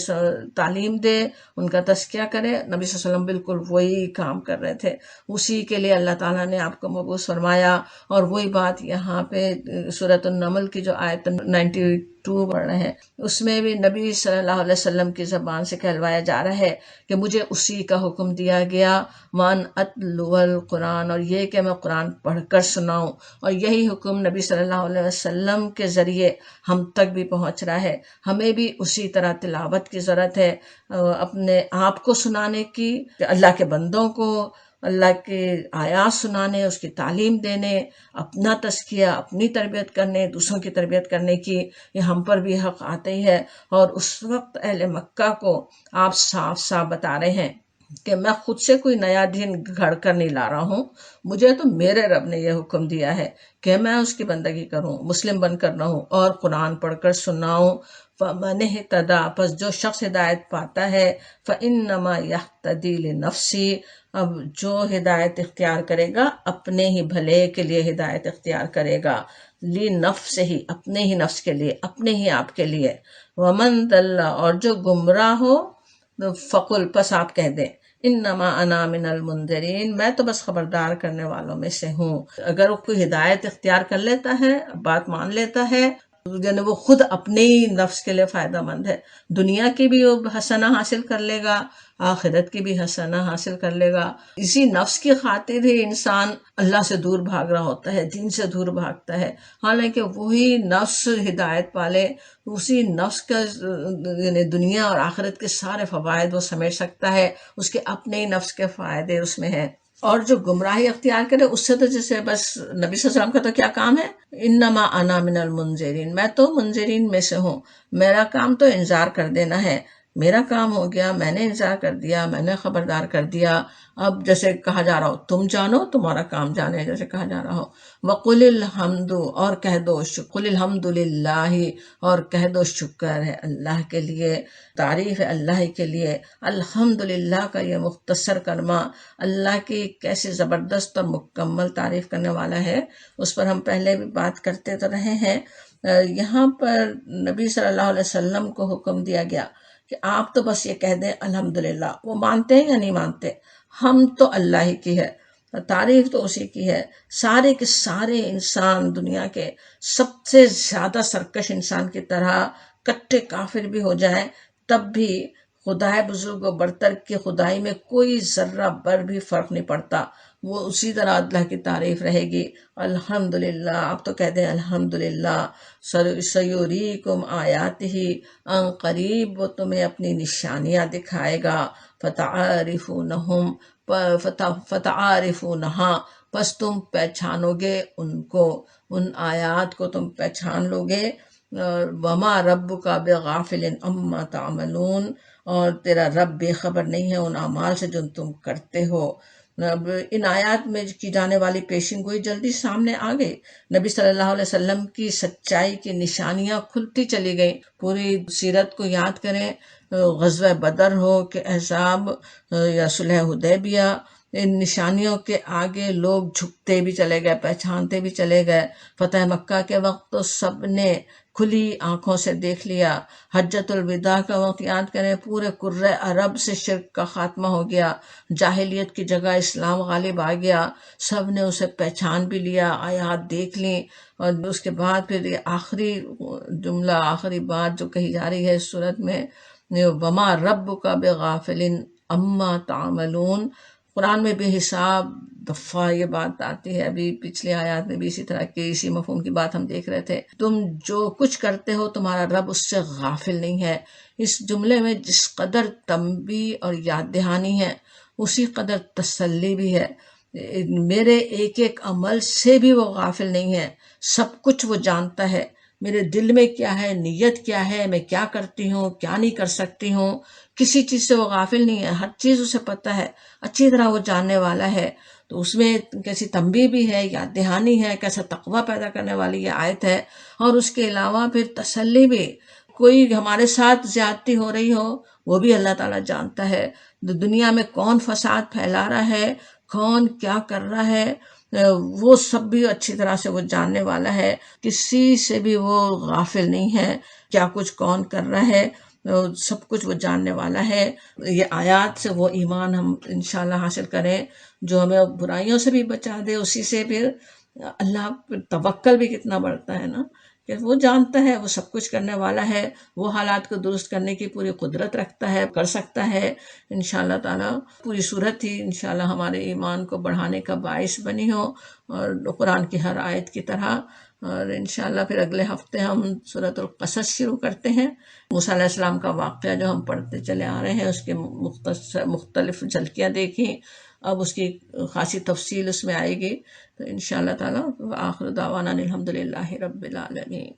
تعلیم دے، ان کا تزکیہ کرے. نبی صلی اللہ علیہ وسلم بالکل وہی کام کر رہے تھے، اسی کے لیے اللہ تعالیٰ نے آپ کو مبعوث فرمایا. اور وہی بات یہاں پہ سورۃ النمل کی جو آیت 92 پڑھ رہے ہیں اس میں بھی نبی صلی اللہ علیہ وسلم کی زبان سے کہلوایا جا رہا ہے کہ مجھے اسی کا حکم دیا گیا وان اتلو القرآن، اور یہ کہ میں قرآن پڑھ کر سناؤں. اور یہی حکم نبی صلی اللہ علیہ وسلم کے ذریعے ہم تک بھی پہنچ رہا ہے. ہمیں بھی اسی طرح تلاوت کی ضرورت ہے، اپنے آپ کو سنانے کی، اللہ کے بندوں کو اللہ کے آیات سنانے، اس کی تعلیم دینے، اپنا تزکیہ، اپنی تربیت کرنے، دوسروں کی تربیت کرنے کی. یہ ہم پر بھی حق آتے ہی ہے. اور اس وقت اہل مکہ کو آپ صاف صاف بتا رہے ہیں کہ میں خود سے کوئی نیا دین گھڑ کر نہیں لا رہا ہوں، مجھے تو میرے رب نے یہ حکم دیا ہے کہ میں اس کی بندگی کروں، مسلم بن کر رہوں اور قرآن پڑھ کر سناؤں. فَمَنِ اهْتَدَىٰ، پس جو شخص ہدایت پاتا ہے، فَإِنَّمَا يَهْتَدِي لِنَفْسِهِ، اب جو ہدایت اختیار کرے گا اپنے ہی بھلے کے لیے ہدایت اختیار کرے گا. لِنَفْسِهِ، اپنے ہی نفس کے لیے، اپنے ہی آپ کے لیے. وَمَن ضَلَّ، اور جو گمراہ ہو، فقل، پس آپ کہہ دیں، انما انا من المنذرین، میں تو بس خبردار کرنے والوں میں سے ہوں. اگر وہ کوئی ہدایت اختیار کر لیتا ہے، بات مان لیتا ہے، یعنی وہ خود اپنے ہی نفس کے لیے فائدہ مند ہے. دنیا کی بھی وہ حسنہ حاصل کر لے گا، آخرت کی بھی حسنہ حاصل کر لے گا. اسی نفس کی خاطر ہی انسان اللہ سے دور بھاگ رہا ہوتا ہے، دین سے دور بھاگتا ہے. حالانکہ وہی نفس ہدایت پالے، اسی نفس کا یعنی دنیا اور آخرت کے سارے فوائد وہ سمیٹ سکتا ہے، اس کے اپنے ہی نفس کے فائدے اس میں ہیں. اور جو گمراہی اختیار کرے اس سے تو جیسے بس نبی صلی اللہ علیہ وسلم کا تو کیا کام ہے، انما انا من المنذرین، میں تو منذرین میں سے ہوں، میرا کام تو انذار کر دینا ہے. میرا کام ہو گیا، میں نے انذار کر دیا، میں نے خبردار کر دیا. اب جیسے کہا جا رہا ہو تم جانو، تمہارا کام جانے، جیسے کہا جا رہا ہو. وَقُلِ الْحَمْدُ، اور کہہ دو، قُلِ الْحَمْدُ لِلَّهِ، اور کہہ دو شکر ہے اللہ کے لیے، تعریف ہے اللہ کے لیے. الحمدللہ کا یہ مختصر کلمہ اللہ کی کیسے زبردست اور مکمل تعریف کرنے والا ہے، اس پر ہم پہلے بھی بات کرتے تو رہے ہیں. یہاں پر نبی صلی اللہ علیہ وسلم کو حکم دیا گیا کہ آپ تو بس یہ کہہ دیں الحمدللہ. وہ مانتے ہیں یا نہیں مانتے؟ ہم تو اللہ ہی کی ہے، تعریف تو اسی کی ہے. سارے کے سارے انسان دنیا کے سب سے زیادہ سرکش انسان کی طرح کٹے کافر بھی ہو جائیں تب بھی خدائے بزرگ و برتر کی خدائی میں کوئی ذرہ بر بھی فرق نہیں پڑتا، وہ اسی طرح اللہ کی تعریف رہے گی. الحمدللہ، آپ تو کہہ دیں الحمدللہ. سیوریکم آیاتہ، ان قریب وہ تمہیں اپنی نشانیاں دکھائے گا. فتعارفونہم، فتعارفونہا، پس تم پہچانو گے ان کو، ان آیات کو تم پہچان لو گے. وما ربک بغافل عما تعملون، اور تیرا رب بے خبر نہیں ہے ان اعمال سے جو تم کرتے ہو. اب ان آیات میں کی جانے والی پیشن گوئی جلدی سامنے آ گئی. نبی صلی اللہ علیہ وسلم کی سچائی کی نشانیاں کھلتی چلی گئیں. پوری سیرت کو یاد کریں، غزوہ بدر ہو کہ احزاب یا صلح حدیبیہ، ان نشانیوں کے آگے لوگ جھکتے بھی چلے گئے، پہچانتے بھی چلے گئے. فتح مکہ کے وقت تو سب نے کھلی آنکھوں سے دیکھ لیا. حجۃ الوداع کا وقت یاد کریں، پورے کرۂ عرب سے شرک کا خاتمہ ہو گیا، جاہلیت کی جگہ اسلام غالب آ گیا، سب نے اسے پہچان بھی لیا، آیات دیکھ لیں. اور اس کے بعد پھر یہ آخری جملہ، آخری بات جو کہی جا رہی ہے اس صورت میں، وما ربک بغافل عما تعملون. قرآن میں بے حساب دفعہ یہ بات آتی ہے، ابھی پچھلے آیات میں بھی اسی طرح کی اسی مفہوم کی بات ہم دیکھ رہے تھے. تم جو کچھ کرتے ہو تمہارا رب اس سے غافل نہیں ہے. اس جملے میں جس قدر تنبیہ اور یاد دہانی ہے اسی قدر تسلی بھی ہے. میرے ایک ایک عمل سے بھی وہ غافل نہیں ہے، سب کچھ وہ جانتا ہے. میرے دل میں کیا ہے، نیت کیا ہے، میں کیا کرتی ہوں، کیا نہیں کر سکتی ہوں، کسی چیز سے وہ غافل نہیں ہے. ہر چیز اسے پتہ ہے، اچھی طرح وہ جاننے والا ہے. تو اس میں کیسی تنبیہ بھی ہے، یاد دہانی ہے، کیسا تقویٰ پیدا کرنے والی یہ آیت ہے. اور اس کے علاوہ پھر تسلی بھی. کوئی ہمارے ساتھ زیادتی ہو رہی ہو وہ بھی اللہ تعالیٰ جانتا ہے، دنیا میں کون فساد پھیلا رہا ہے، کون کیا کر رہا ہے، وہ سب بھی اچھی طرح سے وہ جاننے والا ہے، کسی سے بھی وہ غافل نہیں ہے، کیا کچھ کون کر رہا ہے، سب کچھ وہ جاننے والا ہے۔ یہ آیات سے وہ ایمان ہم انشاءاللہ حاصل کریں جو ہمیں برائیوں سے بھی بچا دے، اسی سے پھر اللہ پر توکل بھی کتنا بڑھتا ہے نا، کہ وہ جانتا ہے، وہ سب کچھ کرنے والا ہے، وہ حالات کو درست کرنے کی پوری قدرت رکھتا ہے، کر سکتا ہے انشاءاللہ تعالی۔ پوری صورت ہی انشاءاللہ ہمارے ایمان کو بڑھانے کا باعث بنی ہو، اور قرآن کی ہر آیت کی طرح۔ اور انشاءاللہ پھر اگلے ہفتے ہم سورۃ القصص شروع کرتے ہیں۔ موسیٰ علیہ السلام کا واقعہ جو ہم پڑھتے چلے آ رہے ہیں، اس کے مختلف جھلکیاں دیکھیں، اب اس کی خاصی تفصیل اس میں آئے گی، تو انشاءاللہ تعالی۔ وآخر دعوانا الحمدللہ رب العالمین۔